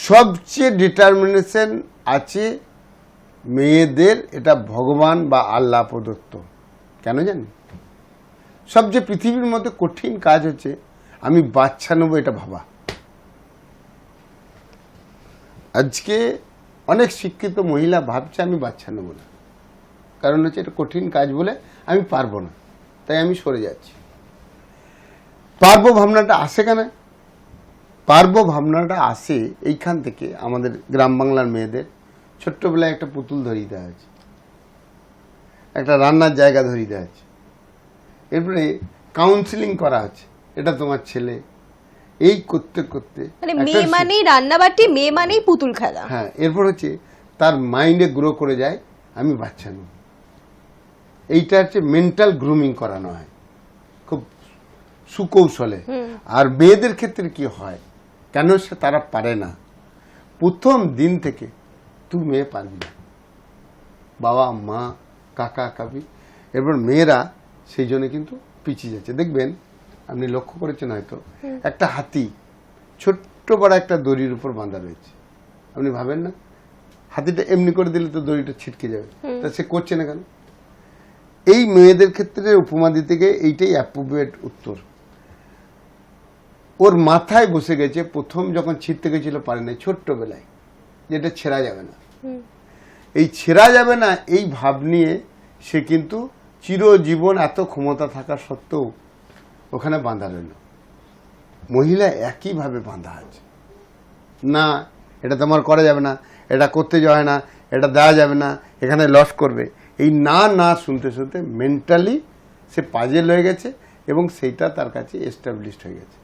সবচেয়ে ডিটারমিনেশন আছে মেয়েদের, এটা ভগবান বা আল্লাহ প্রদত্ত। কেন জানেন? সবচেয়ে পৃথিবীর মধ্যে কঠিন কাজ হচ্ছে আমি বাচ্চা নেবো, এটা ভাবা। আজকে অনেক শিক্ষিত মহিলা ভাবছে আমি বাচ্চা নেব না, কারণ হচ্ছে এটা কঠিন কাজ বলে আমি পারবো না, তাই আমি সরে যাচ্ছি। পারবো ভাবনাটা আসে কেন? পারবো ভাবনাটা আসে এইখান থেকে। আমাদের গ্রাম বাংলার মেয়েদের ছোট্টবেলায় একটা পুতুল ধরিয়ে দেওয়া হয়েছে, একটা রান্নার জায়গা ধরিয়ে দেওয়া হয়েছে, এরপরে কাউন্সিলিং করা হচ্ছে, এটা তোমার ছেলে, এই করতে করতে মানে মেয়ে মানেই রান্নাবাটি, মেয়ে মানেই পুতুল খেলা। হ্যাঁ, এরপর হচ্ছে তার মাইন্ডে গ্রো করে যায় আমি বাচ্চা নেব। এইটা হচ্ছে মেন্টাল গ্রুমিং করানো হয় খুব সুকৌশলে। আর মেয়েদের ক্ষেত্রে কি হয়, কেন সে তারা পারে না, প্রথম দিন থেকে তুই মেয়ে পারবি না, বাবা মা কাকা কাকি, এরপর মেয়েরা সেই জন্য কিন্তু পিছিয়ে যাচ্ছে। দেখবেন আপনি লক্ষ্য করেছেন হয়তো, একটা হাতি ছোট্ট বড় একটা দড়ির উপর বাঁধা রয়েছে, আপনি ভাবেন না হাতিটা এমনি করে দিলে তো দড়িটা ছিটকে যাবে, তা সে করছে না কেন? এই মেয়েদের ক্ষেত্রে উপমা দিতে গিয়ে এইটাই অ্যাপ্রোপ্রিয়েট উত্তর। ওর মাথায় বসে গেছে, প্রথম যখন ছিটতে গেছিল পারে না, ছোট্টবেলায়, যেটা ছেঁড়া যাবে না, এই ছেঁড়া যাবে না এই ভাব নিয়ে সে কিন্তু চিরজীবন এত ক্ষমতা থাকা সত্ত্বেও ওখানে বাঁধা রইল। মহিলা একইভাবে বাঁধা আছে, না এটা তোমার করা যাবে না, এটা করতে যাবে না, এটা দেওয়া যাবে না, এখানে লস করবে, এই না না শুনতে শুনতে মেন্টালি সে পাজেল হয়ে গেছে এবং সেইটা তার কাছে এস্টাবলিশড হয়ে গেছে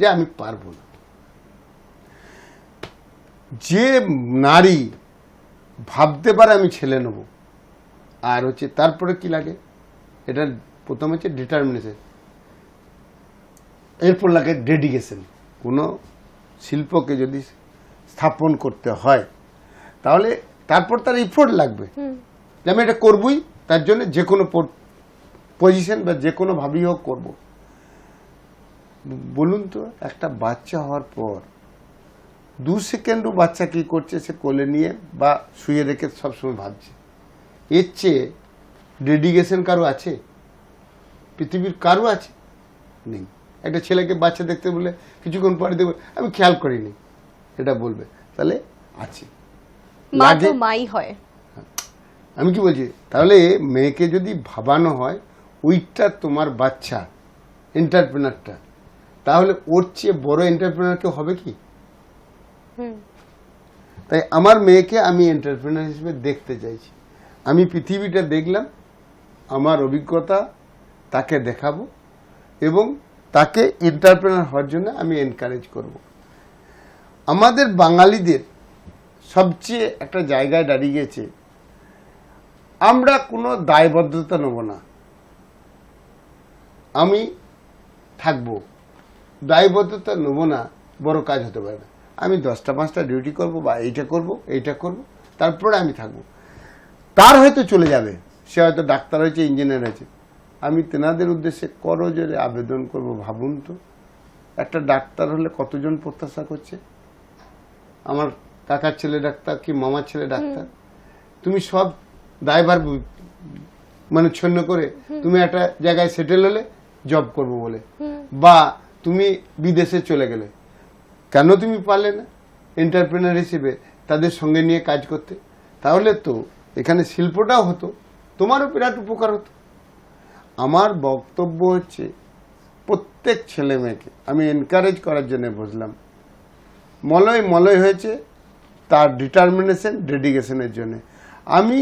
যে আমি পারবো না। যে নারী ভাবতে পারে আমি ছেলে নেব, আর হচ্ছে তারপরে কি লাগে, এটা প্রথম হচ্ছে ডিটারমিনেশন, এরপর লাগে ডেডিকেশন। কোনো শিল্পকে যদি স্থাপন করতে হয় তাহলে তারপর তার এফোর্ট লাগবে যে আমি এটা করবই, তার জন্য যে কোনো পজিশন বা যে কোনো ভাবেই হোক করবো। বলুন তো, একটা বাচ্চা হওয়ার পর 2 সেকেন্ডও বাচ্চা কি করছে সে কোলে নিয়ে বা শুয়ে রেখে সবসময় ভাবছে, এর চেয়ে ডেডিকেশন কারো আছে? পৃথিবীর কারো আছে? নেই। একটা ছেলেকে বাচ্চা দেখতে বলে কিছুক্ষণ পরে দেখবে আমি খেয়াল করিনি, এটা বলবে, তাহলে আছে। মা তো মাই হয়। আমি কি বলছি, তাহলে মেয়েকে যদি ভাবানো হয় ওইটা তোমার বাচ্চা এন্টারপ্রেনারটা, তাহলে ওর চেয়ে বড় এন্টারপ্রেনার কেউ হবে কি? তাই আমার মেয়েকে আমি এন্টারপ্রেনার হিসেবে দেখতে চাইছি। আমি পৃথিবীটা দেখলাম, আমার অভিজ্ঞতা তাকে দেখাবো এবং তাকে এন্টারপ্রেনার হওয়ার জন্য আমি এনকারেজ করব। আমাদের বাঙালিদের সবচেয়ে একটা জায়গায় দাঁড়িয়ে গেছে, আমরা কোনো দায়বদ্ধতা নেব না, আমি থাকবো, দায়বদ্ধতা নেব না, বড় কাজ হতে পারে না। আমি 10টা 5টা ডিউটি করব বা এইটা করব, তারপরে আমি থাকবো। তার হয়তো চলে যাবে, সে হয়তো ডাক্তার হয়েছে, ইঞ্জিনিয়ার হয়েছে, আমি তেনাদের উদ্দেশ্যে করজোরে আবেদন করব, ভাবুন তো একটা ডাক্তার হলে কতজন প্রত্যাশা করছে, আমার কাকার ছেলে ডাক্তার কি মামার ছেলে ডাক্তার, তুমি সব দায়ভার মানে ছন্ন করে তুমি একটা জায়গায় সেটেল হলে জব করব বলে, বা তুমি বিদেশে চলে গেলে, কেন তুমি পারলে না এন্টারপ্রেনার হিসেবে তাদের সঙ্গে নিয়ে কাজ করতে? তাহলে তো এখানে শিল্পটাও হতো, তোমারও বিরাট উপকার হতো। আমার বক্তব্য হচ্ছে প্রত্যেক ছেলে মেয়েকে আমি এনকারেজ করার জন্য বসলাম। মলয় হয়েছে তার ডিটারমিনেশন ডেডিকেশনের জন্য। আমি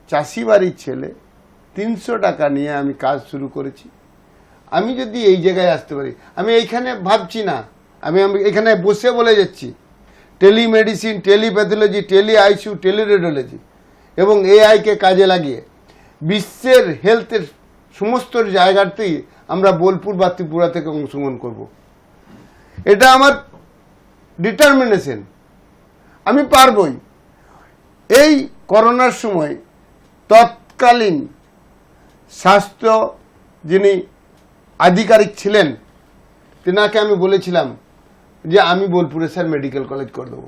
চাষি বাড়ির ছেলে, 300 টাকা নিয়ে আমি কাজ শুরু করেছি। আমি যদি এই জায়গায় আসতে পারি, আমি এইখানে ভাবছি না, আমি এখানে বসে বলে যাচ্ছি টেলিমেডিসিন, টেলিপ্যাথোলজি, টেলি আইসিইউ, টেলিরেডিওলজি এবং এআইকে কাজে লাগিয়ে বিশ্বের হেলথের সমস্ত জায়গাতেই আমরা বোলপুর বা ত্রিপুরা থেকে অংশগ্রহণ করব। এটা আমার ডিটারমিনেশন, আমি পারবই। এই করোনার সময় তৎকালীন স্বাস্থ্য যিনি আধিকারিক ছিলেন তেনাকে আমি বলেছিলাম যে আমি বোলপুরে স্যার মেডিকেল কলেজ করে দেবো।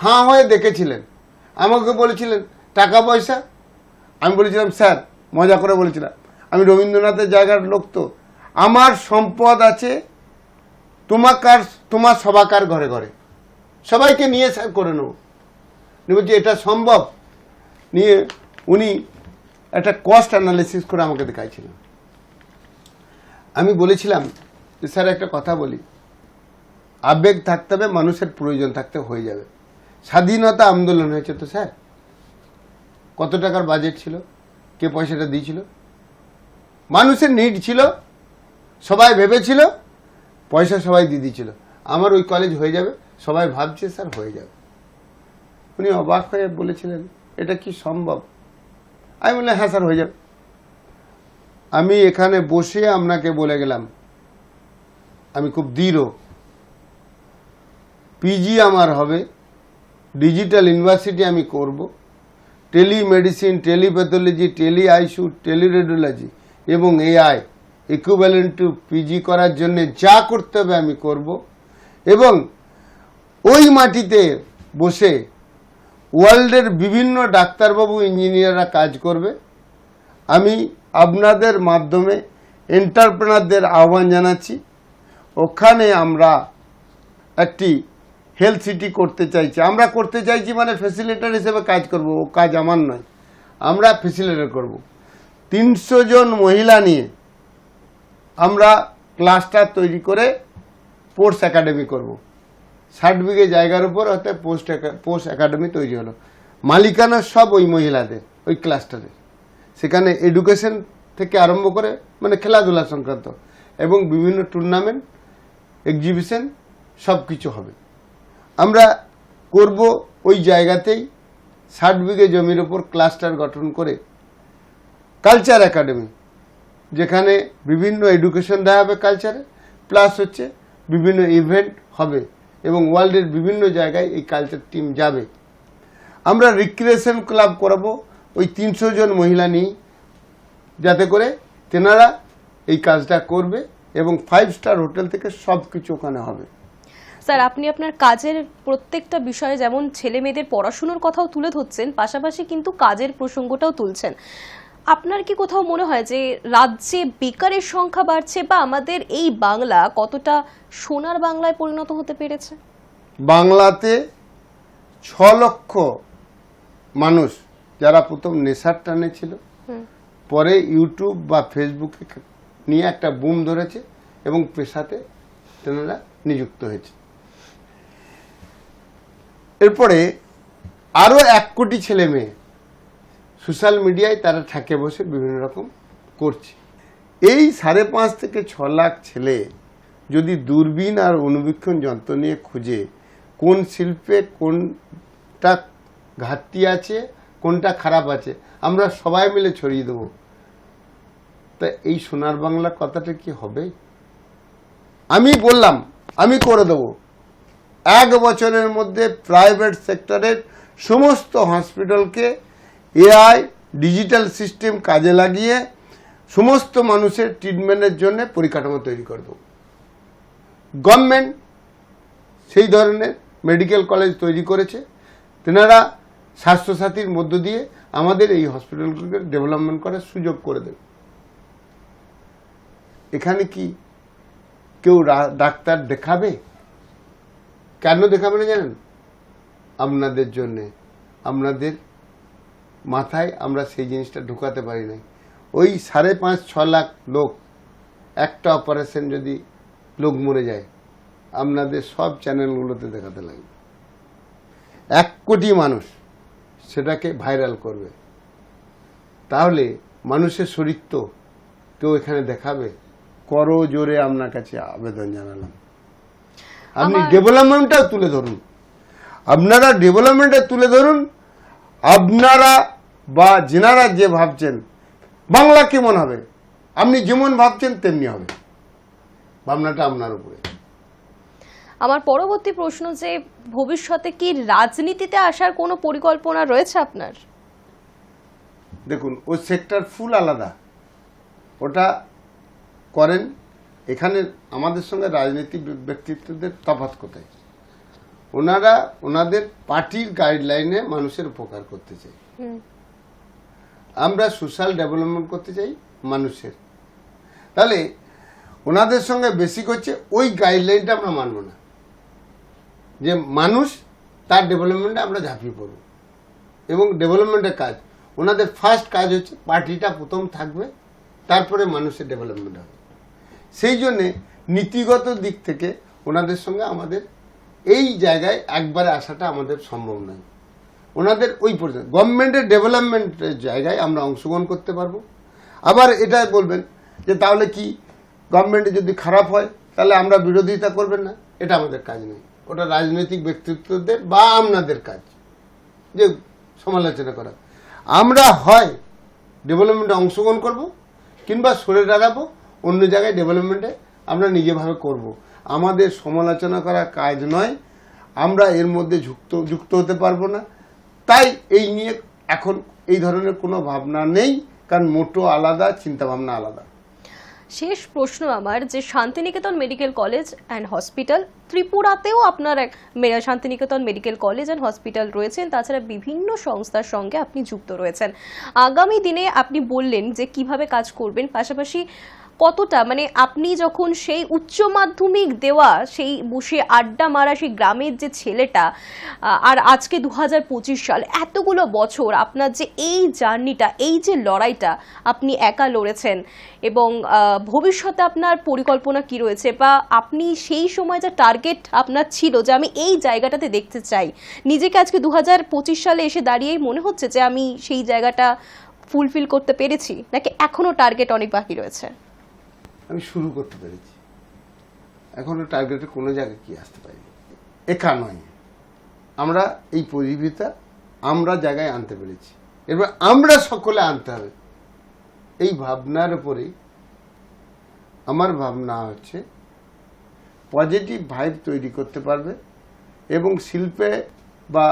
হাঁ হয়ে দেখেছিলেন, আমাকে বলেছিলেন টাকা পয়সা, আমি বলেছিলাম স্যার, মজা করে বলেছিলাম আমি রবীন্দ্রনাথের জায়গার লোক, তো আমার সম্পদ আছে তোমার সবাকার ঘরে ঘরে, সবাইকে নিয়ে স্যার করে নেব। বলছি এটা সম্ভব? নিয়ে উনি একটা কস্ট অ্যানালিসিস করে আমাকে দেখাইছিলেন। আমি বলেছিলাম যে স্যার একটা কথা বলি, আবেগ থাকতে হবে, মানুষের প্রয়োজন থাকতে হয়ে যাবে। স্বাধীনতা আন্দোলন হয়েছে তো স্যার, কত টাকার বাজেট ছিল, কে পয়সাটা দিয়েছিল? মানুষের নিড ছিল, সবাই ভেবেছিল, পয়সা সবাই দিয়ে দিয়েছিল, আমার ওই কলেজ হয়ে যাবে, সবাই ভাবছে স্যার হয়ে যাবে। উনি অবাক হয়ে বলেছিলেন এটা কি সম্ভব? আমি বললাম হ্যাঁ স্যার হয়ে যাবে। আমি এখানে বসে আপনাকে বলে গেলাম আমি খুব দৃঢ়, পিজি আমার হবে, ডিজিটাল ইউনিভার্সিটি আমি করব, টেলিমেডিসিন, টেলিপ্যাথোলজি, টেলি আইসিইউ, টেলিরেডিওলজি এবং এআই ইকুইভ্যালেন্ট টু পিজি করার জন্য যা করতে হবে আমি করব। এবং ওই মাটিতে বসে ওয়ার্ল্ডের বিভিন্ন ডাক্তারবাবু, ইঞ্জিনিয়াররা কাজ করবে। আমি আপনাদের মাধ্যমে এন্টারপ্রেনারদের আহ্বান জানাচ্ছি, ওখানে আমরা একটি হেলথ সিটি করতে চাইছি। আমরা করতে চাইছি মানে ফ্যাসিলিটার হিসেবে কাজ করব, ও কাজ আমার নয়, আমরা ফ্যাসিলিটার করব। 300 জন মহিলা নিয়ে আমরা ক্লাস্টার তৈরি করে স্পোর্টস একাডেমি করব। 60 বিঘে জায়গার উপর হয়তো স্পোর্টস একাডেমি তৈরি হলো, মালিকানা সব ওই মহিলাদের, ওই ক্লাস্টারে। সেখানে এডুকেশন থেকে আরম্ভ করে মানে খেলাধুলা সংক্রান্ত এবং বিভিন্ন টুর্নামেন্ট, এক্সিবিশন সব কিছু হবে। আমরা করব ওই জায়গাতেই 60 বিঘে জমির ওপর ক্লাস্টার গঠন করে কালচার একাডেমি, যেখানে বিভিন্ন এডুকেশন দেওয়া হবে কালচারে, প্লাস হচ্ছে বিভিন্ন ইভেন্ট হবে এবং ওয়ার্ল্ডের বিভিন্ন জায়গায় এই কালচার টিম যাবে। আমরা রিক্রিয়েশন ক্লাব করাবো ওই 300 জন মহিলা নিয়ে, যাতে করে তেনারা এই কাজটা করবে এবং 5 স্টার হোটেল থেকে সব কিছু ওখানে হবে। স্যার, আপনি আপনার কাজের প্রত্যেকটা বিষয়ে যেমন ছেলে মেয়েদের পড়াশোনার কথাও তুলে ধরছেন, পাশাপাশি কিন্তু কাজের প্রসঙ্গটাও তুলছেন। আপনার কি কোথাও মনে হয় যে রাজ্যে বেকারের সংখ্যা বাড়ছে বা আমাদের এই বাংলা কতটা সোনার বাংলায় পরিণত হতে পেরেছে? বাংলাতে 6 লক্ষ মানুষ যারা প্রথম নেশার টানে ছিল, পরে ইউটিউব বা ফেসবুকে নিয়ে একটা বুম ধরেছে এবং পেশাতে তেনারা নিযুক্ত হয়েছে। এরপরে আরো 1 কোটি ছেলে মেয়ে সোশ্যাল মিডিয়ায় তারা ঠাকে বসে বিভিন্ন রকম করছে। এই 5.5 থেকে 6 লাখ ছেলে যদি দূরবীন আর অনুবীক্ষণ যন্ত্র নিয়ে খুঁজে কোন শিল্পে কোনটা ঘাটতি আছে, কোনটা খারাপ আছে, আমরা সবাই মিলে ছড়িয়ে দেব, তা এই সোনার বাংলা কথাটা কি হবে? আমি বললাম আমি করে দেব। 1 বছরের মধ্যে প্রাইভেট সেক্টরের সমস্ত হসপিটালকে এআই ডিজিটাল সিস্টেম কাজে লাগিয়ে সমস্ত মানুষের ট্রিটমেন্টের জন্য পরিকাঠামো তৈরি করে দেব। গভর্নমেন্ট সেই ধরনের মেডিকেল কলেজ তৈরি করেছে, তেনারা স্বাস্থ্যসাথীর মধ্য দিয়ে আমাদের এই হসপিটালগুলোকে ডেভেলপমেন্ট করার সুযোগ করে দেবে। এখানে কি কেউ ডাক্তার দেখাবে? কেন দেখাবে না জানেন? আপনাদের জন্যে, আপনাদের মাথায় আমরা সেই জিনিসটা ঢুকাতে পারি নাই। ওই 5.5-6 লাখ লোক, একটা অপারেশন যদি লোক মরে যায়, আপনাদের সব চ্যানেলগুলোতে দেখাতে লাগবে। 1 কোটি মানুষ সেটাকে ভাইরাল করবে, তাহলে মানুষের শরীর তো কেউ এখানে দেখাবে। করো জোরে আপনার কাছে আবেদন জানালাম, আপনি ডেভেলপমেন্টটাও তুলে ধরুন, আপনারা ডেভেলপমেন্টটা তুলে ধরুন। আপনারা বা যেনারা যে ভাবছেন বাংলা কেমন হবে, আপনি যেমন ভাবছেন তেমনি হবে, ভাবনাটা আপনার উপরে। আমার পরবর্তী প্রশ্ন যে ভবিষ্যতে কি রাজনীতিতে আসার কোনো পরিকল্পনা রয়েছে আপনার? দেখুন, ওই সেক্টর ফুল আলাদা, ওটা করেন। এখানে আমাদের সঙ্গে রাজনৈতিক ব্যক্তিত্বদের তফাৎ কোথায়? ওনারা ওনাদের পার্টির গাইডলাইনে মানুষের উপকার করতে চাই, আমরা সোশ্যাল ডেভেলপমেন্ট করতে চাই মানুষের। তাহলে ওনাদের সঙ্গে বেসিক হচ্ছে ওই গাইডলাইনটা আমরা মানব না, যে মানুষ তার ডেভেলপমেন্টে আমরা ঝাঁপিয়ে পড়ব এবং ডেভেলপমেন্টের কাজ ওনাদের ফার্স্ট কাজ হচ্ছে পার্টিটা প্রথম থাকবে, তারপরে মানুষের ডেভেলপমেন্ট হবে। সেই জন্যে নীতিগত দিক থেকে ওনাদের সঙ্গে আমাদের এই জায়গায় একবারে আসাটা আমাদের সম্ভব নয়। ওনাদের ওই পর্যন্ত গভর্নমেন্টের ডেভেলপমেন্টের জায়গায় আমরা অংশগ্রহণ করতে পারবো। আবার এটা বলবেন যে তাহলে কি গভর্নমেন্টে যদি খারাপ হয় তাহলে আমরা বিরোধিতা করবেন না, এটা আমাদের কাজ নেই। ওটা রাজনৈতিক ব্যক্তিত্বদের বা আপনাদের কাজ যে সমালোচনা করা। আমরা হয় ডেভেলপমেন্টে অংশগ্রহণ করব কিংবা সরে দাঁড়াবো, অন্য জায়গায় ডেভেলপমেন্টে আমরা নিজেভাবে করব। আমাদের সমালোচনা করা কাজ নয়, আমরা এর মধ্যে যুক্ত হতে পারবো না। তাই এই নিয়ে এখন এই ধরনের কোনো ভাবনা নেই, কারণ মোটো আলাদা, চিন্তা ভাবনা আলাদা। শেষ প্রশ্ন আমার, যে Santiniketan medical college and hospital, ত্রিপুরাতেও আপনার এক Santiniketan medical college and hospital রয়েছেন, তাছাড়া বিভিন্ন সংস্থার সঙ্গে আপনি যুক্ত রয়েছেন। আগামী দিনে আপনি বললেন যে কিভাবে কাজ করবেন, পাশাপাশি কতটা মানে আপনি যখন সেই উচ্চ মাধ্যমিক দেওয়া, সেই বসে আড্ডা মারা সেই গ্রামের যে ছেলেটা, আর আজকে 2025 সাল, এতগুলো বছর আপনার যে এই জার্নিটা, এই যে লড়াইটা আপনি একা লড়েছেন, এবং ভবিষ্যতে আপনার পরিকল্পনা কি রয়েছে, বা আপনি সেই সময় যে টার্গেট আপনার ছিল যে আমি এই জায়গাটাতে দেখতে চাই, নিজেকে আজকে 2025 সালে এসে দাঁড়িয়েই মনে হচ্ছে যে আমি সেই জায়গাটা ফুলফিল করতে পেরেছি, নাকি এখনো টার্গেট অনেক বাকি রয়েছে? আমি শুরু করতে পেরেছি, এখনো টার্গেটে কোনো জায়গায় কি আসতে পারিনি। একা নয়, আমরা এই পরিবেশটা আমরা জায়গায় আনতে পেরেছি, এবার আমরা সকলে আনতে হবে। এই ভাবনার উপরেই আমার ভাবনা হচ্ছে পজিটিভ ভাইব তৈরি করতে পারবে, এবং শিল্পে বা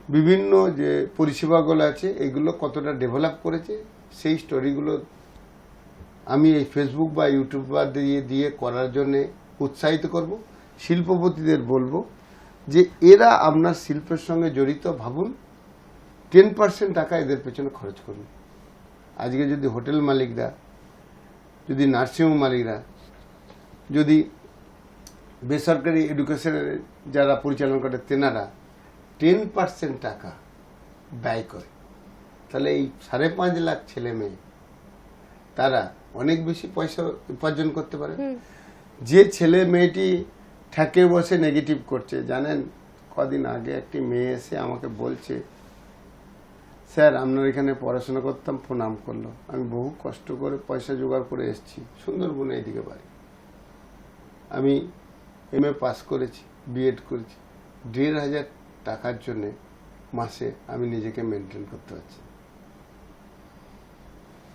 বিভিন্ন যে পরিষেবাগুলো আছে এগুলো কতটা ডেভেলপ করেছে সেই স্টোরিগুলো আমি এই ফেসবুক বা ইউটিউব বা দিয়ে করার জন্যে উৎসাহিত করব। শিল্পপতিদের বলবো যে এরা আপনার শিল্পের সঙ্গে জড়িত, ভাবুন 10% টাকা এদের পেছনে খরচ করুন। আজকে যদি হোটেল মালিকরা, যদি নার্সিংহোম মালিকরা, যদি বেসরকারি এডুকেশনের যারা পরিচালনা করে তেনারা 10% টাকা ব্যয় করে, তাহলে এই 5.5 লাখ ছেলে মেয়ে তারা অনেক বেশি পয়সা উপার্জন করতে পারে। যে ছেলে মেয়েটি ঠেকে বসে নেগেটিভ করছে, জানেন কদিন আগে একটি মেয়ে এসে আমাকে বলছে, স্যার আপনার এখানে পড়াশোনা করতাম, প্রণাম করলো, আমি বহু কষ্ট করে পয়সা জোগাড় করে এসেছি, সুন্দরবনে এদিকে বাড়ি, আমি MA পাস করেছি, বিএড করেছি, 1,500 টাকার জন্যে মাসে আমি নিজেকে মেনটেন করতে পারছি।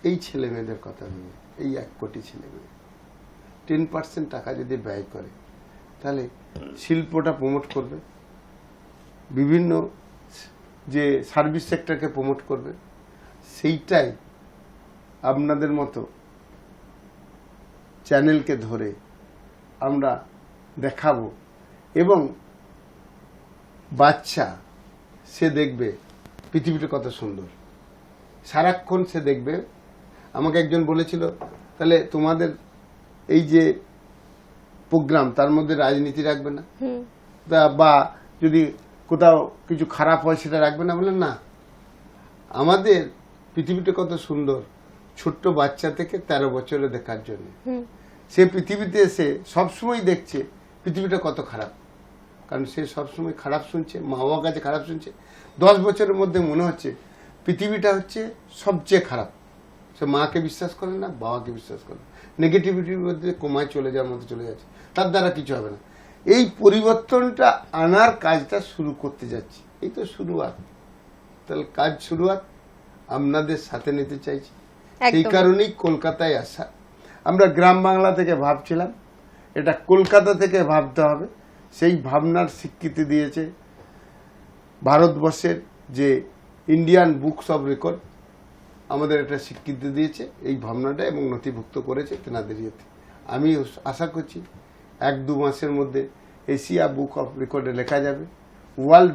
এই ছেলে মেয়েদের কথা ভেবে, এই 1 কোটি ছেলে মেয়ে 10% টাকা যদি ব্যয় করে, তাহলে শিল্পটা প্রমোট করবে, বিভিন্ন যে সার্ভিস সেক্টরকে প্রমোট করবে। সেইটাই আপনাদের মতো চ্যানেলকে ধরে আমরা দেখাবো, এবং বাচ্চা সে দেখবে পৃথিবীটা কত সুন্দর, সারাক্ষণ সে দেখবে। আমাকে একজন বলেছিল, তাহলে তোমাদের এই যে প্রোগ্রাম তার মধ্যে রাজনীতি রাখবে না, বা যদি কোথাও কিছু খারাপ হয় সেটা রাখবে না? বলেন না, আমাদের পৃথিবীটা কত সুন্দর ছোট্ট বাচ্চা থেকে 13 বছরে দেখার জন্য। সে পৃথিবীতে এসে সবসময় দেখছে পৃথিবীটা কত খারাপ, কারণ সে সবসময় খারাপ শুনছে, মা বাবার কাছে খারাপ শুনছে। 10 বছরের মধ্যে মনে হচ্ছে পৃথিবীটা হচ্ছে সবচেয়ে খারাপ। সে মাকে বিশ্বাস করে না, বাবাকে বিশ্বাস করে না, নেগেটিভিটির মধ্যে কমায় চলে যাওয়ার মধ্যে চলে যাচ্ছে, তার দ্বারা কিছু হবে না। এই পরিবর্তনটা আনার কাজটা শুরু করতে যাচ্ছি, এই তো শুরুয়াত। তাহলে কাজ শুরুয়াত, আপনাদের সাথে নিতে চাইছি। সেই কারণেই কলকাতায় আসা। আমরা গ্রাম বাংলা থেকে ভাবছিলাম, এটা কলকাতা থেকে ভাবতে হবে। সেই ভাবনার স্বীকৃতি দিয়েছে ভারতবর্ষের যে ইন্ডিয়ান বুকস অব রেকর্ড, আমাদের একটা স্বীকৃতি দিয়েছে এই ভাবনাটা, এবং নথিভুক্ত করেছে তেনাদের ইয়েতে। আমি আশা করছি 1-2 মাসের মধ্যে এশিয়া বুক অফ রেকর্ডে লেখা যাবে, ওয়ার্ল্ড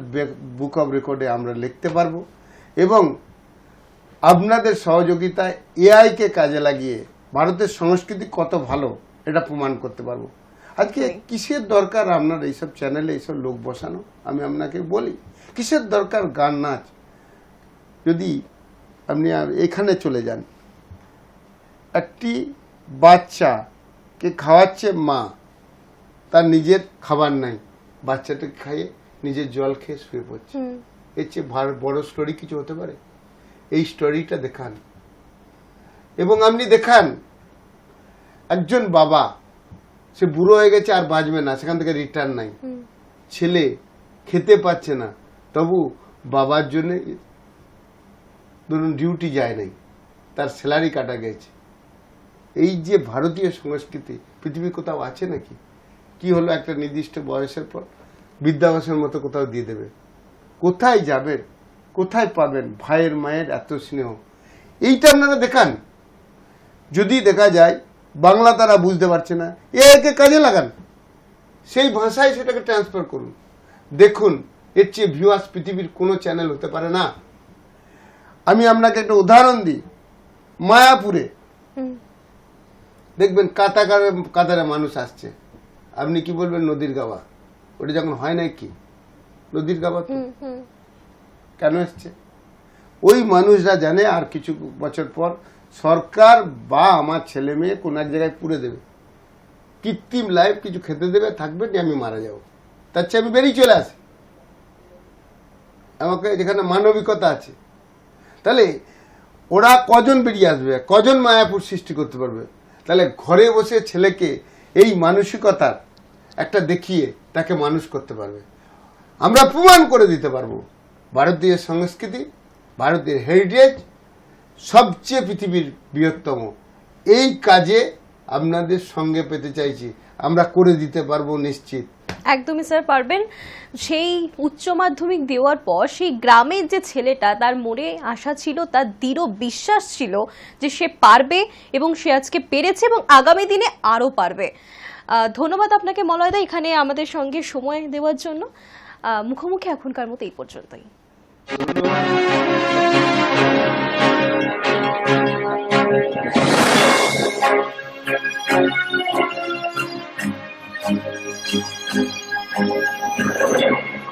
বুক অফ রেকর্ডে আমরা লিখতে পারবো, এবং আপনাদের সহযোগিতায় এআইকে কাজে লাগিয়ে ভারতের সংস্কৃতি কত ভালো এটা প্রমাণ করতে পারবো। আজকে কিসের দরকার আপনার এইসব চ্যানেলে এইসব লোক বসানো? আমি আপনাকে বলি, কিসের দরকার গান নাচ? যদি আপনি এখানে চলে যান, একটি বাচ্চাকে খাওয়াচ্ছে মা, তার নিজের খাবার নাই, বাচ্চাটাকে খাইয়ে নিজের জল খেয়ে শুয়ে পড়ছে। এর চেয়ে বড় স্টোরি কিছু হতে পারে? এই স্টোরিটা দেখান। এবং আপনি দেখান একজন বাবা, সে বুড়ো হয়ে গেছে আর বাঁচবে না, সেখান থেকে রিটার্ন নাই, ছেলে খেতে পাচ্ছে না, তবু বাবার জন্য ধরুন ডিউটি যায় নাই, তার স্যালারি কাটা গেছে। এই যে ভারতীয় সংস্কৃতি পৃথিবীর কোথাও আছে নাকি? কি হলো, একটা নির্দিষ্ট বয়সের পর বৃদ্ধাবাসের মতো কোথাও দিয়ে দেবে। কোথায় যাবেন, কোথায় পাবেন ভাইয়ের মায়ের এত স্নেহ? এইটা আপনারা দেখান। যদি দেখা যায় বাংলা তারা বুঝতে পারছে না, একে কাজে লাগান, সেই ভাষায় সেটাকে ট্রান্সফার করুন। দেখুন, এর চেয়ে ভিউয়ার্স পৃথিবীর কোনো চ্যানেল হতে পারে না। আমি আপনাকে একটা উদাহরণ দিই। মায়াপুরে দেখবেন কাতারে মানুষ আসছে, আপনি কি বলবেন? নদীর গাওয়া। ওটা যখন হয় নাই কি নদীর গাওয়া? তো কেন এসছে? ওই মানুষরা জানে আর কিছু বছর পর সরকার বা আমার ছেলে মেয়ে কোন এক জায়গায় পুড়ে দেবে, কৃত্রিম লাইফ কিছু খেতে দেবে, থাকবে যে আমি মারা যাবো, তার চেয়ে আমি বেরিয়ে চলে আসি। আমাকে যেখানে মানবিকতা আছে, তাহলে ওরা কজন বেরিয়ে আসবে, কজন মায়াপুর সৃষ্টি করতে পারবে? তাহলে ঘরে বসে ছেলেকে এই মানসিকতার একটা দেখিয়ে তাকে মানুষ করতে পারবে। আমরা প্রমাণ করে দিতে পারবো ভারতীয় সংস্কৃতি, ভারতের হেরিটেজ সবচেয়ে পৃথিবীর বৃহত্তম। এই কাজে আপনাদের সঙ্গে পেতে চাইছি, আমরা করে দিতে পারবো নিশ্চিত। একদমই স্যার পারবেন। সেই উচ্চ মাধ্যমিক দেওয়ার পর সেই গ্রামের যে ছেলেটা, তার মনে আশা ছিল, তার দৃঢ় বিশ্বাস ছিল যে সে পারবে এবং সে আজকে পেরেছে এবং আগামী দিনে আরও পারবে। ধন্যবাদ আপনাকে মলয়দা এখানে আমাদের সঙ্গে সময় দেওয়ার জন্য। মুখোমুখি এখনকার মতো এই পর্যন্তই। Thank you.